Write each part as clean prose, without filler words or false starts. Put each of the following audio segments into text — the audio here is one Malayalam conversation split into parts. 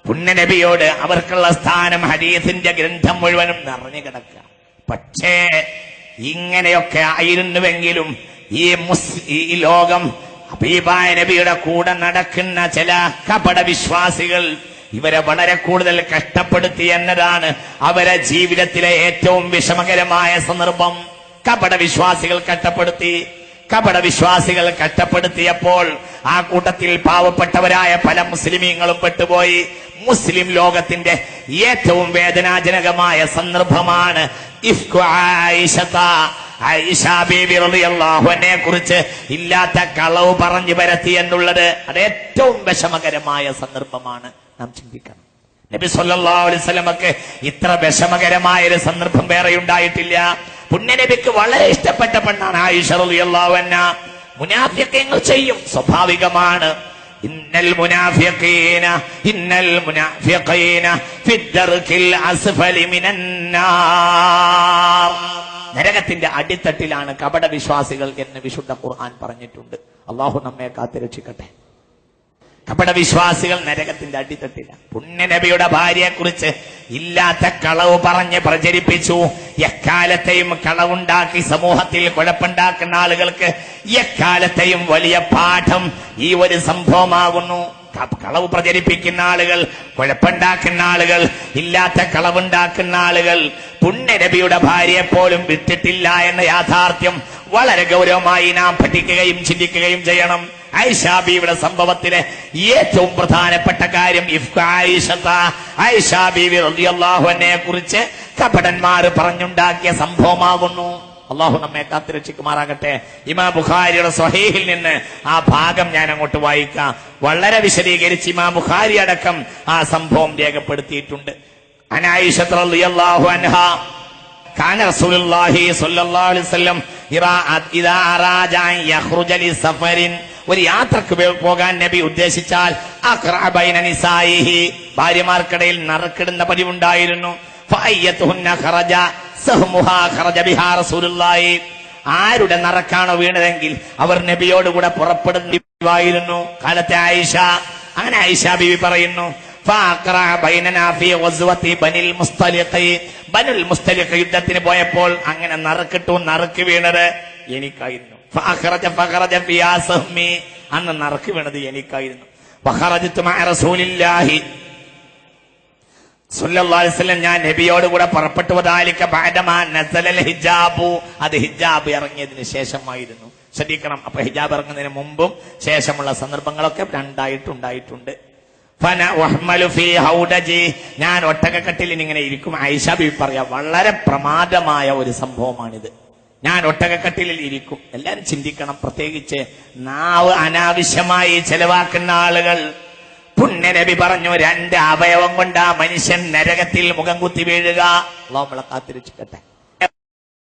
പുണ്യനബിയോട് അവർക്കുള്ള സ്ഥാനം ഹദീസിന്റെ ഗ്രന്ഥം മുഴുവനും നിറഞ്ഞു കിടക്കുക. പക്ഷേ ഇങ്ങനെയൊക്കെ ആയിരുന്നുവെങ്കിലും ഈ ലോകം ഹബീബായ നബിയുടെ കൂടെ നടക്കുന്ന ചില കപട വിശ്വാസികൾ ഇവരെ വളരെ കൂടുതൽ കഷ്ടപ്പെടുത്തി എന്നതാണ് അവരെ ജീവിതത്തിലെ ഏറ്റവും വിഷമകരമായ സന്ദർഭം. കപട വിശ്വാസികൾ കഷ്ടപ്പെടുത്തിയപ്പോൾ ആ കൂട്ടത്തിൽ പാവപ്പെട്ടവരായ പല മുസ്ലിമീങ്ങളും പെട്ടുപോയി. മുസ്ലിം ലോകത്തിന്റെ ഏറ്റവും വേദനാജനകമായ സന്ദർഭമാണ് ഇഫ്കു ആയിഷ ബീബി റളിയല്ലാഹു അൻഹയെ കുറിച്ച് ഇല്ലാത്ത കളവ് പറഞ്ഞു പരത്തി എന്നുള്ളത്. അത് ഏറ്റവും വിഷമകരമായ സന്ദർഭമാണ്. നാം ചിന്തിക്കണം. നബി സല്ലല്ലാഹു അലൈഹി വസല്ലമക്ക് ഇത്ര വിഷമകരമായ ഒരു സന്ദർഭം വേറെ ഉണ്ടായിട്ടില്ല. പുണ്യനബിക്ക് വളരെ ഇഷ്ടപ്പെട്ട പെണ്ണാണ് ആയിഷ റളിയല്ലാഹു അൻഹ. മുനാഫിഖീങ്ങൾ ചെയ്യും, സ്വാഭാവികമാണ്. ഇന്നൽ മുനാഫിഖീന ഫിദ്ദർകിൽ അസ്ഫലി മിനന്നാർ. നരകത്തിന്റെ അടിത്തട്ടിലാണ് കപട വിശ്വാസികൾ എന്ന് വിശുദ്ധ ഖുർആൻ പറഞ്ഞിട്ടുണ്ട്. അല്ലാഹു നമ്മെ കാത്തുരക്ഷിക്കട്ടെ. കപട വിശ്വാസികൾ നരകത്തിന്റെ അടിത്തട്ടില്ല. പുണ്യനബിയുടെ ഭാര്യയെ കുറിച്ച് ഇല്ലാത്ത കളവ് പറഞ്ഞ് പ്രചരിപ്പിച്ചു. എക്കാലത്തെയും കളവുണ്ടാക്കി സമൂഹത്തിൽ കുഴപ്പമുണ്ടാക്കുന്ന ആളുകൾക്ക് എക്കാലത്തെയും വലിയ പാഠം ഈ ഒരു സംഭവമാകുന്നു. കളവ് പ്രചരിപ്പിക്കുന്ന ആളുകൾ, കുഴപ്പമുണ്ടാക്കുന്ന ആളുകൾ, ഇല്ലാത്ത കളവുണ്ടാക്കുന്ന ആളുകൾ പുണ്യനബിയുടെ ഭാര്യയെ പോലും വിട്ടിട്ടില്ല എന്ന യാഥാർത്ഥ്യം വളരെ ഗൗരവമായി നാം പഠിക്കുകയും ചിന്തിക്കുകയും ചെയ്യണം. ആയിഷ ബീവിയുടെ സംഭവത്തിലെ ഏറ്റവും പ്രധാനപ്പെട്ട കാര്യം ആയിഷ ബീവി റളിയല്ലാഹു അൻഹയെ കുറിച്ച് കപടന്മാർ പറഞ്ഞുണ്ടാക്കിയ സംഭവമാകുന്നു. അള്ളാഹു നമ്മെ കാത്തുരക്ഷിക്കുമാറാകട്ടെ. ഇമാം ബുഖാരിയുടെ സ്വഹീഹിൽ നിന്ന് ആ ഭാഗം ഞാൻ അങ്ങോട്ട് വായിക്കാം. വളരെ വിശദീകരിച്ച് ഇമാം ബുഖാരി അടക്കം ആ സംഭവം രേഖപ്പെടുത്തിയിട്ടുണ്ട്. അൻ ആയിഷ റളിയല്ലാഹു അൻഹ കാന റസൂലുള്ളാഹി സ്വല്ലല്ലാഹു അലൈഹി വസല്ലം ഇദാ അറാദ അൻ യഖ്റുജ ലിസഫരിൻ, ഒരു യാത്രക്ക് പോകാൻ നബി ഉദ്ദേശിച്ചാൽ അഖ്റഅ ബൈന നിസായിഹി, ഭാര്യമാർക്കിടയിൽ നറുക്കിടുന്ന പതിവുണ്ടായിരുന്നു. ഫഅയ്യതുഹുന്ന ഖറജ സഹ്മുഹാ ഖറജ ബിഹാ റസൂലുള്ളാഹി, ആരുടെ നറക്കാണോ വീണതെങ്കിൽ അവർ നബിയോടുകൂടെ പുറപ്പെടുന്നതായിരുന്നു കാലത്തെ ആയിഷ. അങ്ങനെ ആയിഷ ബീവി പറയുന്നു, ബനുൽ മുസ്തലിഖ് യുദ്ധത്തിന് പോയപ്പോൾ അങ്ങനെ നറുക്ക് വീണത് എനിക്കായിരുന്നു. അന്ന് നറുക്ക് വീണത് എനിക്കായിരുന്നു. ഞാൻ നബിയോട് കൂടെ പുറപ്പെട്ടു. അത് ഹിജാബ് ഇറങ്ങിയതിന് ശേഷമായിരുന്നു. ശ്രദ്ധിക്കണം. അപ്പൊ ഹിജാബ് ഇറങ്ങുന്നതിന് മുമ്പും ശേഷമുള്ള സന്ദർഭങ്ങളൊക്കെ രണ്ടായിട്ടുണ്ടായിട്ടുണ്ട്. ഞാൻ ഒട്ടകക്കട്ടിൽ ഇങ്ങനെ ഇരിക്കും. ആയിഷ ബീവി പറയാ, വളരെ പ്രമാദമായ ഒരു സംഭവമാണിത്. ഞാൻ ഒട്ടകക്കട്ടിലിൽ ഇരിക്കും. എല്ലാരും ചിന്തിക്കണം, പ്രത്യേകിച്ച് നാവ് അനാവശ്യമായി ചെലവാക്കുന്ന ആളുകൾ. പുണ്യനബി പറഞ്ഞു, 2 അവയവം കൊണ്ടാ മനുഷ്യൻ നരകത്തിൽ മുഖം കുത്തി വീഴുക. അല്ലാഹു നമ്മളെ കാത്തിരക്ഷിക്കട്ടെ.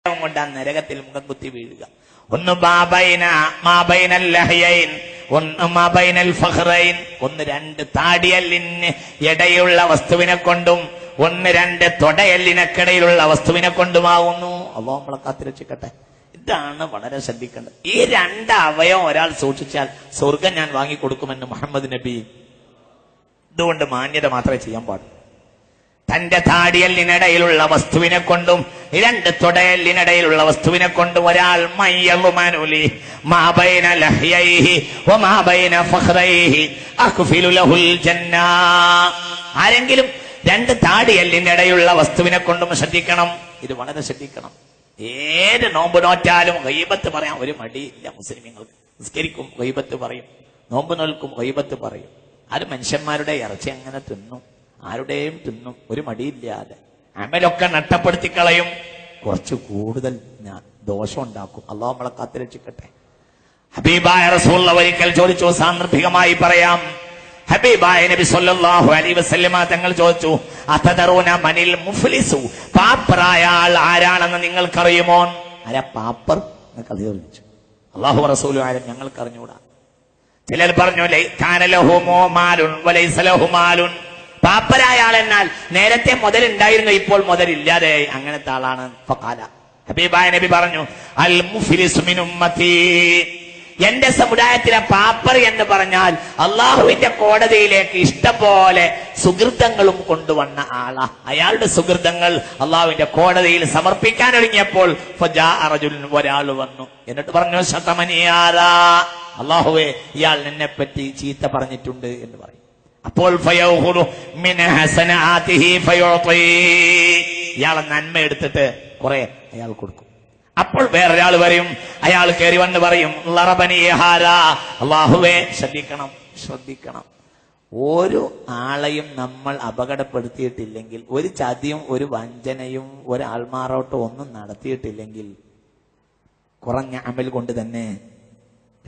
കൊണ്ടാ നരകത്തിൽ മുഖം കുത്തി വീഴുക. ഒന്ന് മാബൈനൽ ലഹ്യൈൻ, ഒന്ന് മാബൈനൽ ഫഖ്റൈൻ. ഒന്ന് 2 താടിയല്ലിന് ഇടയുള്ള വസ്തുവിനെ കൊണ്ടും ഒന്ന് 2 തൊടയല്ലിനക്കിടയിലുള്ള വസ്തുവിനെ കൊണ്ടുമാകുന്നു. അല്ലാഹു നമ്മളെ കാത്തിരക്ഷിക്കട്ടെ. ഇതാണ് വളരെ ശ്രദ്ധിക്കേണ്ടത്. ഈ 2 അവയവം ഒരാൾ സൂക്ഷിച്ചാൽ സ്വർഗം ഞാൻ വാങ്ങിക്കൊടുക്കുമെന്ന് മുഹമ്മദ് നബി. ഇതുകൊണ്ട് മാന്യത മാത്രമേ ചെയ്യാൻ പാടുള്ളൂ. തന്റെ താടിയല്ലിനിടയിലുള്ള വസ്തുവിനെ കൊണ്ടും 2 തൊടയല്ലിനിടയിലുള്ള വസ്തുവിനെ കൊണ്ടും ഒരാൾ ആരെങ്കിലും 2 താടിയല്ലിനിടയിലുള്ള വസ്തുവിനെ കൊണ്ടും ശ്രദ്ധിക്കണം. ഇത് വളരെ ശ്രദ്ധിക്കണം. ഏത് നോമ്പ് നോറ്റാലും ഗൈബത്ത് പറയാൻ ഒരു മടിയില്ല മുസ്ലിമീങ്ങൾക്ക്. നിസ്കരിക്കും, ഗൈബത്ത് പറയും. നോമ്പ് നോൽക്കും, ഗൈബത്ത് പറയും. അത് മനുഷ്യന്മാരുടെ ഇറച്ചി അങ്ങനെ തിന്നും, ആരുടെയും തിന്നും, ഒരു മടിയില്ലാതെ. അമലൊക്കെ നഷ്ടപ്പെടുത്തി കളയും, കുറച്ച് കൂടുതൽ ദോഷം ഉണ്ടാക്കും. അല്ലാഹു നമ്മളെ കാത്തുരക്ഷിക്കട്ടെ. ഹബീബായ റസൂലുള്ളാഹി ഒരിക്കൽ ചോദിച്ചു, സാന്ദർഭികമായി പറയാം. ഹബീബായ നബി സല്ലല്ലാഹു അലൈഹി വസല്ലമ തങ്ങൾ ചോദിച്ചു, അതദറൂന മനിൽ മുഫ്ലിസു, പാപ്പറായ ആൾ ആരാണെന്ന് നിങ്ങൾക്കറിയുമോ? ആരാ പാപ്പർ? ചോദിച്ചു. അല്ലാഹു റസൂലും ആരും ഞങ്ങൾക്ക് അറിഞ്ഞൂടാ. ചിലർ പറഞ്ഞു, പാപ്പരായ ആളെന്നാൽ നേരത്തെ മുതലുണ്ടായിരുന്നു, ഇപ്പോൾ മുതലില്ലാതെ, അങ്ങനത്തെ ആളാണ്. ഫഖാല, ഹബീബായ നബി പറഞ്ഞു, അൽ മുഫ്ലിസു മിൻ ഉമ്മത്തി, എന്റെ സമുദായത്തിലെ പാപ്പർ എന്ന് പറഞ്ഞാൽ അള്ളാഹുവിന്റെ കോടതിയിലേക്ക് ഇഷ്ടം പോലെ സുഹൃതങ്ങളും കൊണ്ടുവന്ന ആളാ. അയാളുടെ സുഹൃതങ്ങൾ അള്ളാഹുവിന്റെ കോടതിയിൽ സമർപ്പിക്കാൻ ഒരുങ്ങിയപ്പോൾ ഒരാൾ വന്നു, എന്നിട്ട് പറഞ്ഞു ശതമനിയാരാ, അള്ളാഹുവേ ഇയാൾ എന്നെ പറ്റി ചീത്ത പറഞ്ഞിട്ടുണ്ട് എന്ന് പറയും. അപ്പോൾ ഇയാളെ നന്മ എടുത്തിട്ട് കുറെ അയാൾ കൊടുക്കും. അപ്പോൾ വേറൊരാൾ വരും, അയാൾ കയറി വന്ന് പറയും അള്ളാഹുവേ ശ്രദ്ധിക്കണം ശ്രദ്ധിക്കണം, ഓരോ ആളെയും നമ്മൾ അപകടപ്പെടുത്തിയിട്ടില്ലെങ്കിൽ, ഒരു ചതിയും ഒരു വഞ്ചനയും ഒരു ആൾമാറോട്ടും ഒന്നും നടത്തിയിട്ടില്ലെങ്കിൽ കുറഞ്ഞ അമൽ കൊണ്ട് തന്നെ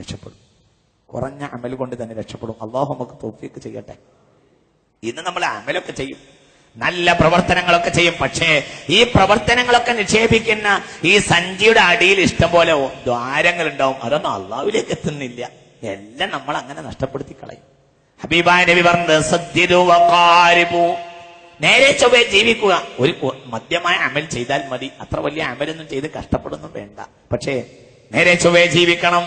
രക്ഷപ്പെടും. കുറഞ്ഞ അമൽ കൊണ്ട് തന്നെ രക്ഷപ്പെടും. അള്ളാഹു നമുക്ക് തൗഫീഖ് ചെയ്യട്ടെ. ഇന്ന് നമ്മൾ അമലൊക്കെ ചെയ്യും, നല്ല പ്രവർത്തനങ്ങളൊക്കെ ചെയ്യും. പക്ഷേ ഈ പ്രവർത്തനങ്ങളൊക്കെ നിക്ഷേപിക്കുന്ന ഈ സഞ്ചിയുടെ അടിയിൽ ഇഷ്ടംപോലെ ദ്വാരങ്ങൾ ഉണ്ടാവും. അതൊന്നും അള്ളാഹുവിലേക്ക് എത്തുന്നില്ല. എല്ലാം നമ്മൾ അങ്ങനെ നഷ്ടപ്പെടുത്തി കളയും. ഹബീബായ നബി പറഞ്ഞു, നേരെ ചൊവ്വേ ജീവിക്കുക. ഒരു മധ്യമായ അമൽ ചെയ്താൽ മതി, അത്ര വലിയ അമലൊന്നും ചെയ്ത് കഷ്ടപ്പെടുന്നു വേണ്ട. പക്ഷേ നേരെ ചൊവ്വേ ജീവിക്കണം.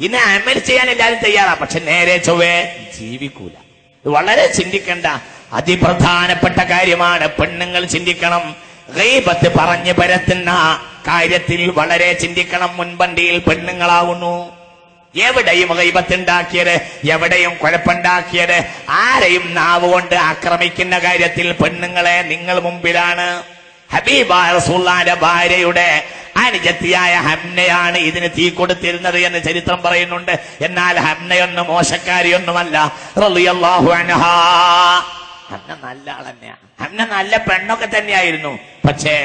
ഇന്ന് അമൽ ചെയ്യാൻ എല്ലാവരും തയ്യാറാ, പക്ഷെ നേരെ ചൊവ്വേ ജീവിക്കൂല. ഇത് വളരെ ചിന്തിക്കേണ്ട അതിപ്രധാനപ്പെട്ട കാര്യമാണ്. പെണ്ണുങ്ങൾ ചിന്തിക്കണം. ഗീബത്ത് പറഞ്ഞു പരത്തുന്ന കാര്യത്തിൽ വളരെ ചിന്തിക്കണം. മുൻപന്തിയിൽ പെണ്ണുങ്ങളാവുന്നു. എവിടെയും ഗീബത്ത് ഉണ്ടാക്കിയത്, എവിടെയും കുഴപ്പമുണ്ടാക്കിയത്, ആരെയും നാവ് കൊണ്ട് ആക്രമിക്കുന്ന കാര്യത്തിൽ പെണ്ണുങ്ങളെ നിങ്ങൾ മുമ്പിലാണ്. ഹബീബായ റസൂലുള്ളാഹിന്റെ ഭാര്യയുടെ അനുജത്തിയായ ഹംനയാണ് ഇതിന് തീ കൊടുത്തിരുന്നത് എന്ന് ചരിത്രം പറയുന്നുണ്ട്. എന്നാൽ ഹംനയൊന്നും മോശക്കാരിയൊന്നുമല്ല റളിയല്ലാഹു അൻഹാ. ഹംന നല്ല ആൾ തന്നെയാണ്. ഹംന നല്ല പെണ്ണൊക്കെ തന്നെയായിരുന്നു. പക്ഷേ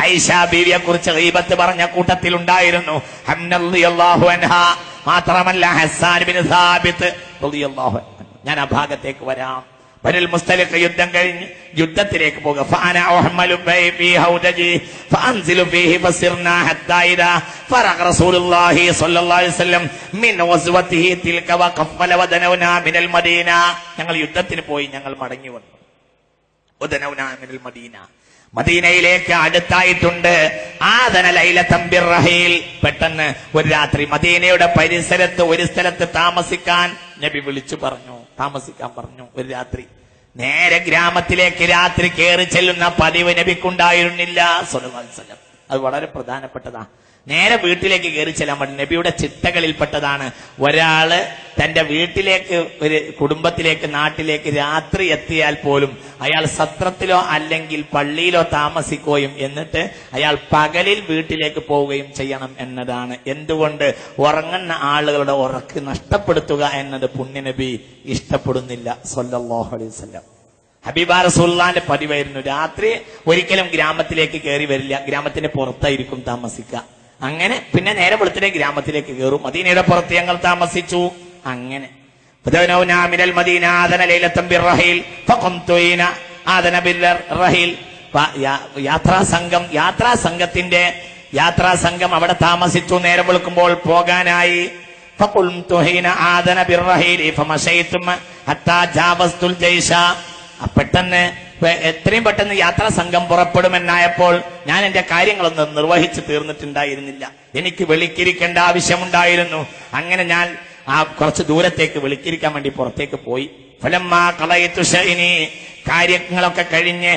ആയിഷ ബീവിയെ കുറിച്ച് ഗീബത്ത് പറഞ്ഞ കൂട്ടത്തിൽ ഉണ്ടായിരുന്നു ഹംന റളിയല്ലാഹു അൻഹാ. മാത്രമല്ല ഹസ്സാൻ ബിൻ സാബിത്ത് റളിയല്ലാഹു അൻഹു. ഞാൻ ആ ഭാഗത്തേക്ക് വരാം. ബനുൽ മുസ്തലിഖ് യുദ്ധം കഴിഞ്ഞ് യുദ്ധത്തിലേക്ക് പോകുക. ഫഅന ഉഹ്മലു ഫീ ഹൗദജി ഫഅൻസിലു ഫീഹി ഫസിർനാ ഹത്താ ഇദാ ഫറഗ റസൂലുള്ളാഹി സ്വല്ലല്ലാഹു അലൈഹി വസല്ലം മിൻ വസ്വതിഹി തിൽക വഖഫല വദനൗനാ മിനൽ മദീന. ഞങ്ങൾ യുദ്ധത്തിന് പോയി, ഞങ്ങൾ മടങ്ങി വന്നു. വദനൗനാ മിനൽ മദീന, മദീനയിലേക്ക് അടുത്തായിട്ടുണ്ട്. ആദന ലൈലതൻ ബിർറഹീൽ, പെട്ടെന്ന് ഒരു രാത്രി മദീനയുടെ പരിസരത്ത് ഒരു സ്ഥലത്ത് താമസിക്കാൻ നബി വിളിച്ചു പറഞ്ഞു, താമസിക്കാൻ പറഞ്ഞു. ഒരു രാത്രി നേരെ ഗ്രാമത്തിലേക്ക് രാത്രി കയറി ചെല്ലുന്ന പതിവ് നബിക്കുണ്ടായിരുന്നില്ല സ്വല്ലല്ലാഹു അലൈഹി വസല്ലം. അത് വളരെ പ്രധാനപ്പെട്ടതാണ്. നേരെ വീട്ടിലേക്ക് കയറി ചെല്ലാൻ പാടില്ല. നബിയുടെ ചിട്ടകളിൽപ്പെട്ടതാണ്. ഒരാള് തന്റെ വീട്ടിലേക്ക്, ഒരു കുടുംബത്തിലേക്ക്, നാട്ടിലേക്ക് രാത്രി എത്തിയാൽ പോലും അയാൾ സത്രത്തിലോ അല്ലെങ്കിൽ പള്ളിയിലോ താമസിക്കുകയും എന്നിട്ട് അയാൾ പകലിൽ വീട്ടിലേക്ക് പോവുകയും ചെയ്യണം എന്നതാണ്. എന്തുകൊണ്ട്? ഉറങ്ങുന്ന ആളുകളുടെ ഉറക്ക് നഷ്ടപ്പെടുത്തുക എന്നത് പുണ്യനബി ഇഷ്ടപ്പെടുന്നില്ല സ്വല്ലല്ലാഹു അലൈഹി വസല്ലം. ഹബീബാ റസൂലുള്ളാഹിന്റെ പതിവായിരുന്നു രാത്രി ഒരിക്കലും ഗ്രാമത്തിലേക്ക് കയറി വരില്ല, ഗ്രാമത്തിന്റെ പുറത്തായിരിക്കും താമസിക്കുക. അങ്ങനെ പിന്നെ നേരെ വെളുത്തിനെ ഗ്രാമത്തിലേക്ക് കയറും. മദീനയുടെ പുറത്ത് ഞങ്ങൾ താമസിച്ചു. അങ്ങനെ യാത്രാസംഘം അവിടെ താമസിച്ചു. നേരം വെളുക്കുമ്പോൾ പോകാനായി. പെട്ടെന്ന് എത്രയും പെട്ടെന്ന് യാത്രാ സംഘം പുറപ്പെടുമെന്നായപ്പോൾ ഞാൻ എന്റെ കാര്യങ്ങളൊന്നും നിർവഹിച്ചു തീർന്നിട്ടുണ്ടായിരുന്നില്ല. എനിക്ക് വെളിക്കിരിക്കേണ്ട ആവശ്യമുണ്ടായിരുന്നു. അങ്ങനെ ഞാൻ ആ കുറച്ച് ദൂരത്തേക്ക് വെളിക്കിരിക്കാൻ വേണ്ടി പുറത്തേക്ക് പോയി. ഫലമ്മാ കളയിത്തു ശൈനി, കാര്യങ്ങളൊക്കെ കഴിഞ്ഞ്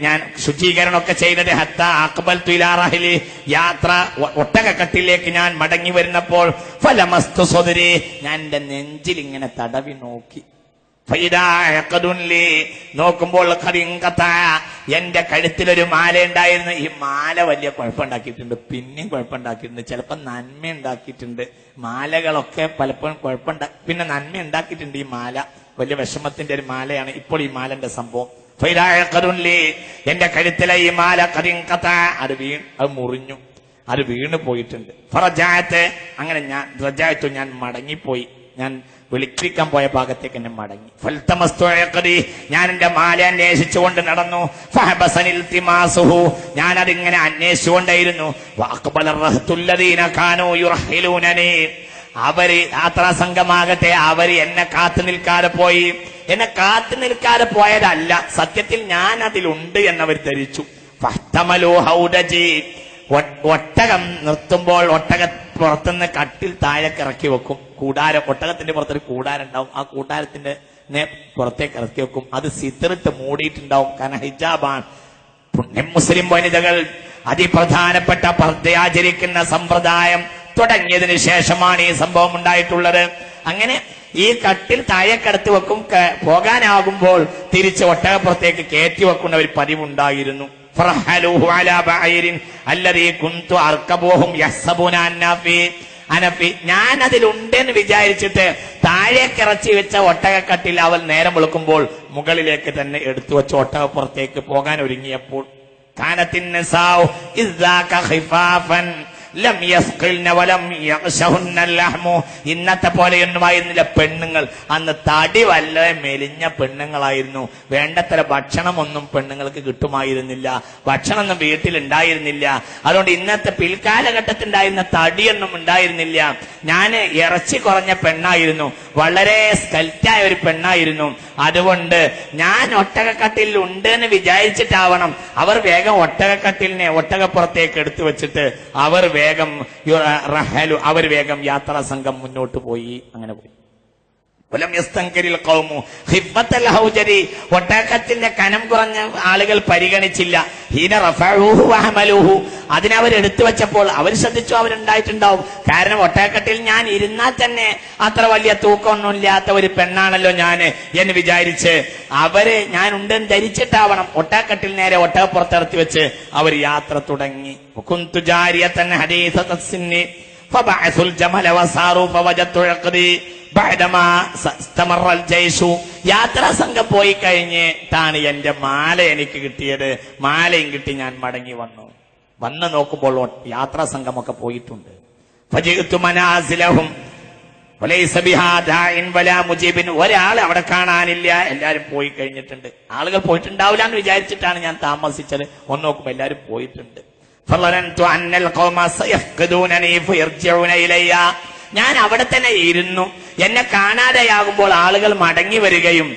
ഞാൻ ശുചീകരണമൊക്കെ ചെയ്തത് ഹത്താ അഖ്ബൽതു ഇലാ റഹ്ലി, യാത്ര ഒട്ടകക്കട്ടിലേക്ക് ഞാൻ മടങ്ങി വരുന്നപ്പോൾ ഫലമസ്തു സദരി, ഞാൻ എന്റെ നെഞ്ചിൽ ഇങ്ങനെ തടവി നോക്കി. നോക്കുമ്പോൾ എന്റെ കഴുത്തിലൊരു മാല ഉണ്ടായിരുന്നു. ഈ മാല വലിയ കുഴപ്പമുണ്ടാക്കിയിട്ടുണ്ട്, പിന്നെയും കുഴപ്പമുണ്ടാക്കിയിട്ടുണ്ട്, ചിലപ്പോൾ നന്മ ഉണ്ടാക്കിയിട്ടുണ്ട്. മാലകളൊക്കെ പലപ്പോഴും പിന്നെ നന്മ ഉണ്ടാക്കിയിട്ടുണ്ട്. ഈ മാല വലിയ വിഷമത്തിന്റെ ഒരു മാലയാണ് ഇപ്പോൾ ഈ മാലന്റെ സംഭവം. എന്റെ കഴുത്തിലെ ഈ മാല അത് മുറിഞ്ഞു, അത് വീണ് പോയിട്ടുണ്ട്. ഫറജാഅത്ത്, അങ്ങനെ ഞാൻ മടങ്ങിപ്പോയി. ഞാൻ വിളിക്കാൻ പോയ ഭാഗത്തേക്ക് എന്നെ മടങ്ങി. ഞാൻ എന്റെ മാല അന്വേഷിച്ചുകൊണ്ട് നടന്നു. ഞാൻ അതിങ്ങനെ അന്വേഷിച്ചുകൊണ്ടേയിരുന്നു. അവര് യാത്രാസംഘമാകട്ടെ, അവര് എന്നെ കാത്തു നിൽക്കാതെ പോയി. എന്നെ കാത്തു നിൽക്കാതെ പോയതല്ല, സത്യത്തിൽ ഞാൻ അതിലുണ്ട് എന്നവർ ധരിച്ചു. ഒട്ടകം നിർത്തുമ്പോൾ പുറത്തുനിന്ന് കട്ടിൽ താഴേക്ക് ഇറക്കി വെക്കും. കൂടാരം, ഒട്ടകത്തിന്റെ പുറത്തൊരു കൂടാരം ഉണ്ടാവും. ആ കൂടാരത്തിന്റെ പുറത്തേക്ക് ഇറക്കി വെക്കും. അത് സിത്തറിട്ട് മൂടിയിട്ടുണ്ടാവും. കാരണം ഹിജാബാണ്. മുസ്ലിം വനിതകൾ അതിപ്രധാനപ്പെട്ട പർദ്ദയാചരിക്കുന്ന സമ്പ്രദായം തുടങ്ങിയതിനു ശേഷമാണ് ഈ സംഭവം ഉണ്ടായിട്ടുള്ളത്. അങ്ങനെ ഈ കട്ടിൽ താഴേക്കടത്തി വെക്കും. പോകാനാകുമ്പോൾ തിരിച്ച് ഒട്ടകപ്പുറത്തേക്ക് കയറ്റി വെക്കുന്ന ഒരു പതിവുണ്ടായിരുന്നു. ഞാൻ അതിലുണ്ടെന്ന് വിചാരിച്ചിട്ട് താഴേക്കിറച്ചി വെച്ച ഒട്ടകക്കട്ടിൽ അവൾ നേരം വെളുക്കുമ്പോൾ മുകളിലേക്ക് തന്നെ എടുത്തു വെച്ച ഒട്ടകപ്പുറത്തേക്ക് പോകാൻ ഒരുങ്ങിയപ്പോൾ ഇന്നത്തെ പോലെയൊന്നുമായിരുന്നില്ല പെണ്ണുങ്ങൾ. അന്ന് തടി വല്ല മെലിഞ്ഞ പെണ്ണുങ്ങളായിരുന്നു. വേണ്ടത്ര ഭക്ഷണമൊന്നും പെണ്ണുങ്ങൾക്ക് കിട്ടുമായിരുന്നില്ല. ഭക്ഷണമൊന്നും വീട്ടിലുണ്ടായിരുന്നില്ല. അതുകൊണ്ട് ഇന്നത്തെ പിൽക്കാലഘട്ടത്തിലുണ്ടായിരുന്ന തടിയൊന്നും ഉണ്ടായിരുന്നില്ല. ഞാൻ ഇറച്ചി കുറഞ്ഞ പെണ്ണായിരുന്നു. വളരെ സ്കൽറ്റായ ഒരു പെണ്ണായിരുന്നു. അതുകൊണ്ട് ഞാൻ ഒട്ടകക്കട്ടിൽ ഉണ്ട് എന്ന് വിചാരിച്ചിട്ടാവണം അവർ വേഗം ഒട്ടകക്കട്ടിലിനെ ഒട്ടകപ്പുറത്തേക്ക് എടുത്തു വെച്ചിട്ട് അവർ വേഗം യാത്രാ സംഘം മുന്നോട്ട് പോയി. അങ്ങനെ പോയി. ഒട്ടകത്തിന്റെ കനം കുറഞ്ഞ ആളുകൾ പരിഗണിച്ചില്ല. അതിനവർ എടുത്തു വെച്ചപ്പോൾ അവർ ശ്രദ്ധിച്ചു അവരുണ്ടായിട്ടുണ്ടാവും. കാരണം ഒട്ടകക്കട്ടിൽ ഞാൻ ഇരുന്നാൽ തന്നെ അത്ര വലിയ തൂക്കമൊന്നും ഇല്ലാത്ത ഒരു പെണ്ണാണല്ലോ ഞാൻ എന്ന് വിചാരിച്ച് അവര് ഞാൻ ഉണ്ടെന്ന് ധരിച്ചിട്ടാവണം ഒട്ടകക്കട്ടിൽ നേരെ ഒട്ടകപ്പുറത്തിറത്തി വെച്ച് അവർ യാത്ര തുടങ്ങി. യാത്രാ സംഘം പോയി കഴിഞ്ഞിട്ടാണ് എന്റെ മാല എനിക്ക് കിട്ടിയത്. മാലയും കിട്ടി ഞാൻ മടങ്ങി വന്ന് നോക്കുമ്പോൾ യാത്രാ സംഘമൊക്കെ പോയിട്ടുണ്ട്. ഒരാൾ അവിടെ കാണാനില്ല. എല്ലാരും പോയി കഴിഞ്ഞിട്ടുണ്ട്. ആളുകൾ പോയിട്ടുണ്ടാവില്ല എന്ന് വിചാരിച്ചിട്ടാണ് ഞാൻ താമസിച്ചത്. ഒന്ന് നോക്കുമ്പോ എല്ലാരും പോയിട്ടുണ്ട്. ഞാൻ അവിടെ തന്നെ ഇരുന്നു. എന്നെ കാണാതെയാകുമ്പോൾ ആളുകൾ മടങ്ങി വരികയും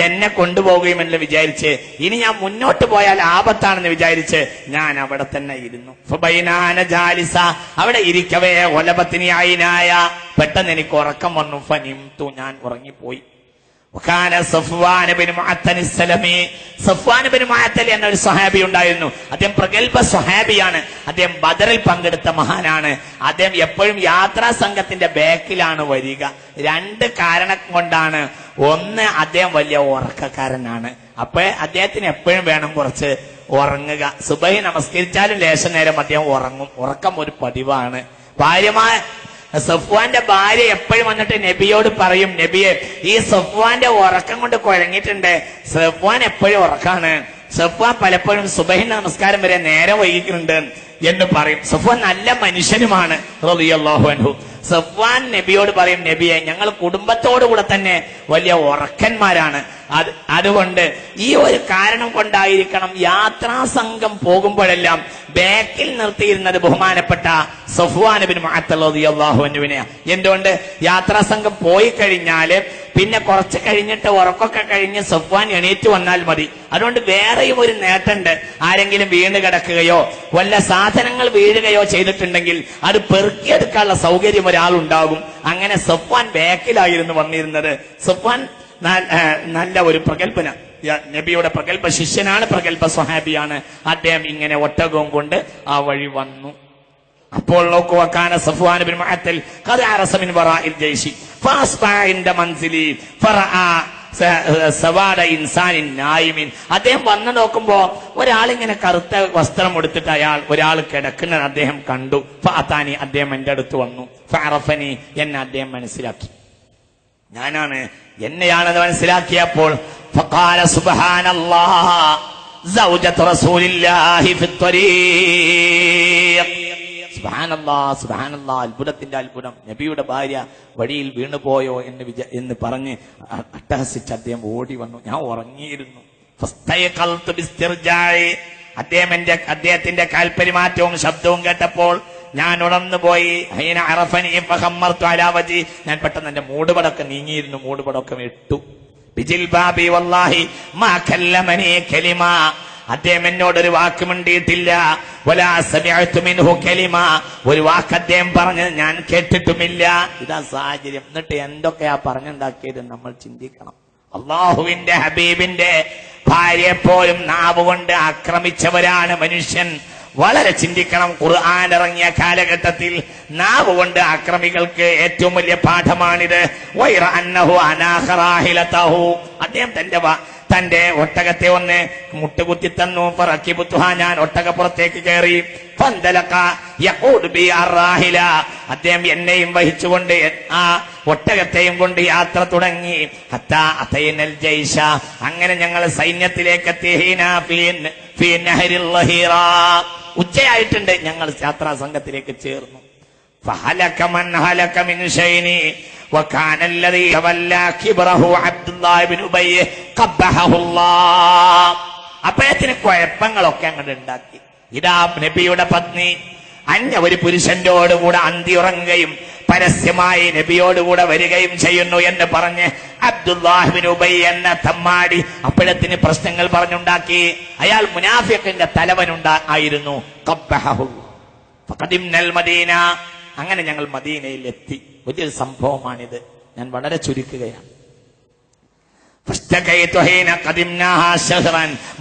എന്നെ കൊണ്ടുപോകുകയും എന്ന് വിചാരിച്ച് ഇനി ഞാൻ മുന്നോട്ട് പോയാൽ ആപത്താണെന്ന് വിചാരിച്ച് ഞാൻ അവിടെ തന്നെ ഇരുന്നു. അവിടെ ഇരിക്കവേ ഒലപത്തിനിയായിനായ പെട്ടെന്ന് എനിക്ക് ഉറക്കം വന്നു. ഫനിംതു, ഞാൻ ഉറങ്ങിപ്പോയി. സഫ്വാൻ ബിൻ മുഅത്തൽ എന്നൊരു സ്വഹാബി ഉണ്ടായിരുന്നു. അദ്ദേഹം പ്രഗൽഭ സ്വഹാബിയാണ്. അദ്ദേഹം ബദറിൽ പങ്കെടുത്ത മഹാനാണ്. അദ്ദേഹം എപ്പോഴും യാത്രാ സംഘത്തിന്റെ ബാക്കിലാണ് വരിക. രണ്ട് കാരണം കൊണ്ടാണ്. ഒന്ന്, അദ്ദേഹം വലിയ ഉറക്കക്കാരനാണ്. അപ്പൊ അദ്ദേഹത്തിന് എപ്പോഴും വേണം കുറച്ച് ഉറങ്ങുക. സുബഹി നമസ്കരിച്ചാലും ലേശ നേരം അദ്ദേഹം ഉറങ്ങും. ഉറക്കം ഒരു പതിവാണ്. സഫ്വാന്റെ ഭാര്യ എപ്പോഴും വന്നിട്ട് നബിയോട് പറയും, നബിയെ ഈ സഫ്വാന്റെ ഉറക്കം കൊണ്ട് കുഴങ്ങിയിട്ടുണ്ട്. സഫ്വാൻ എപ്പോഴും ഉറക്കാണ്. സഫ്വാൻ പലപ്പോഴും സുബഹി നമസ്കാരം വരെ നേരെ വൈകിക്കുന്നുണ്ട് എന്ന് പറയും. സഫ്വാൻ നല്ല മനുഷ്യനുമാണ് റളിയല്ലാഹു അൻഹു. സഫ്വാൻ നബിയോട് പറയും, നബിയെ ഞങ്ങൾ കുടുംബത്തോടുകൂടെ തന്നെ വലിയ ഉറക്കന്മാരാണ്. അതുകൊണ്ട് ഈ ഒരു കാരണം കൊണ്ടായിരിക്കണം യാത്രാ സംഘം പോകുമ്പോഴെല്ലാം ബാക്കിൽ നിർത്തിയിരുന്നത് ബഹുമാനപ്പെട്ട സഫ്വാൻ ബിൻ മുഅത്തൽ റളിയല്ലാഹു അൻഹുവിനെ. എന്തുകൊണ്ട്? യാത്രാ സംഘം പോയി കഴിഞ്ഞാല് പിന്നെ കുറച്ച് കഴിഞ്ഞിട്ട് ഉറക്കൊക്കെ കഴിഞ്ഞ് സഫ്വാൻ എണീറ്റ് വന്നാൽ മതി. അതുകൊണ്ട് വേറെയും ഒരു നേട്ടമുണ്ട്. ആരെങ്കിലും വീണ് കിടക്കുകയോ വല്ല സാധനങ്ങൾ വീഴുകയോ ചെയ്തിട്ടുണ്ടെങ്കിൽ അത് പെറുക്കിയെടുക്കാനുള്ള സൗകര്യം ഒരാളുണ്ടാകും. അങ്ങനെ സഫ്വാൻ ബാക്കിലായിരുന്നു വന്നിരുന്നത്. സഫ്വാൻ നല്ല ഒരു പ്രഗൽഭന, നബിയുടെ പ്രഗൽഭ ശിഷ്യനാണ്, പ്രഗൽഭ സ്വഹാബിയാണ്. അദ്ദേഹം ഇങ്ങനെ ഒട്ടകവും കൊണ്ട് ആ വഴി വന്നു. അപ്പോൾ നോക്കുക, കാന സഫ്വാൻ ബിൻ മുഅത്തൽ ഖദ അറസ മിൻ വറാഇൽ ജയ്ശി ഫഅസ്ബഅ ഇൻദ മൻസിലി ഫറഅ സവാദ ഇൻസാനിൻ നായിമിൻ. അദ്ദേഹം വന്നു നോക്കുമ്പോ ഒരാളിങ്ങനെ കറുത്ത വസ്ത്രം എടുത്തിട്ട് ഒരാൾ കിടക്കുന്നത് അദ്ദേഹം കണ്ടു. ഫഅതാനി, അദ്ദേഹം എന്റെ അടുത്ത് വന്നു. ഫഅറഫനി, എന്നെ അദ്ദേഹം മനസ്സിലാക്കി. ഞാനാണ്, എന്നെയാണെന്ന് മനസ്സിലാക്കിയപ്പോൾ ഫഖാല സുബ്ഹാനല്ലാഹ് സൗജത്തു റസൂലില്ലാഹി ഫിത്വരീഖ്. സുബ്ഹാനല്ലാഹ്, സുബ്ഹാനല്ലാഹ്, അത്ഭുതത്തിന്റെ അത്ഭുതം. നബിയുടെ ഭാര്യ വഴിയിൽ വീണുപോയോ എന്ന് പറഞ്ഞ് അട്ടഹസിച്ച് അദ്ദേഹം ഓടി വന്നു. ഞാൻ ഉറങ്ങിയിരുന്നു. ഫസ്തയഖൽതു ബിസ്തിർജാഇ, അദ്ദേഹത്തിന്റെ കാൽപരിമാറ്റവും ശബ്ദവും കേട്ടപ്പോൾ ഞാൻ ഉണർന്നുപോയി. ഹൈന അറഫനി ഫഖമ്മർതു അലാ വജി, ഞാൻ പെട്ടെന്ന് എന്റെ മൂടുപടമൊക്കെ നീങ്ങിയിരുന്നു. മൂടുപടമൊക്കെ ഇട്ടു. ബിജിൽബാബി വല്ലാഹി മാ കല്ലമനി കലിമ, അദ്ദേഹം എന്നോടൊരു വാക്ക് മിണ്ടിയിട്ടില്ല. വലാ സമിഅതു മിൻഹു കലിമ, ഒരു വാക്ക് അദ്ദേഹം പറഞ്ഞത് ഞാൻ കേട്ടിട്ടുമില്ല. ഇതാ സാഹചര്യം. എന്നിട്ട് എന്തൊക്കെയാ പറഞ്ഞുണ്ടാക്കിയത് നമ്മൾ ചിന്തിക്കണം. അള്ളാഹുവിന്റെ ഹബീബിന്റെ ഭാര്യയെ പോലും നാവ് കൊണ്ട് ആക്രമിച്ചവരാണ് മനുഷ്യൻ. വളരെ ചിന്തിക്കണം. ഖുർആൻ ഇറങ്ങിയ കാലഘട്ടത്തിൽ നാവ് കൊണ്ട് ആക്രമികൾക്ക് ഏറ്റവും വലിയ പാഠമാണിത്. വൈറ അന്നഹു അനാഖറാഹിലതഹു, അദ്ദേഹം തന്റെ ഒട്ടകത്തെ ഒന്ന് മുട്ടുകുത്തി തന്നു. ഫറക്കിബുതുഹ, ഞാൻ ഒട്ടകപ്പുറത്തേക്ക് കയറി. ഫന്തലക യഖൂദു ബി അർറാഹില, അദ്ദേഹം എന്നെയും വഹിച്ചുകൊണ്ട് ആ ഒട്ടകത്തെയും കൊണ്ട് യാത്ര തുടങ്ങി. ഹത്താ അതൈനൽ ജൈശ, അങ്ങനെ ഞങ്ങൾ സൈന്യത്തിലേക്ക് എത്തി. ഫീ നഹരിൽ ലഹീറ, ഉച്ചയായിട്ടുണ്ട്. ഞങ്ങൾ യാത്രാ സംഘത്തിലേക്ക് ചേർന്നു. ഫഹലക മൻ ഹലക മിൻ ശൈനി വകാന അല്ലദീ തവല്ലാ കിബ്റഹു അബ്ദുല്ലാഹ് ഇബ്നു ഉബയ്യ ഖബ്ബഹഹുല്ലാഹ്. അപ്പോഴത്തിന് കുഴപ്പങ്ങളൊക്കെ അങ്ങോട്ട് ഉണ്ടാക്കി. ഇതാ നബിയുടെ പത്നി അന്യ ഒരു പുരുഷന്റോടുകൂടെ അന്തിയുറങ്ങുകയും പരസ്യമായി നബിയോടുകൂടെ വരികയും ചെയ്യുന്നു എന്ന് പറഞ്ഞ് അബ്ദുല്ലാഹ് ഇബ്നു ഉബയ്യ എന്ന തമ്മാടി അപ്പോഴത്തിന് പ്രശ്നങ്ങൾ പറഞ്ഞുണ്ടാക്കി. അയാൾ മുനാഫിഖിന്റെ തലവനുണ്ടായിരുന്നു. ഖബ്ബഹഹുല്ലാഹ്. ഫഖദിംനൽ മദീന, അങ്ങനെ ഞങ്ങൾ മദീനയിൽ എത്തി. വലിയൊരു സംഭവമാണിത്. ഞാൻ വളരെ ചുരുക്കുകയാണ്.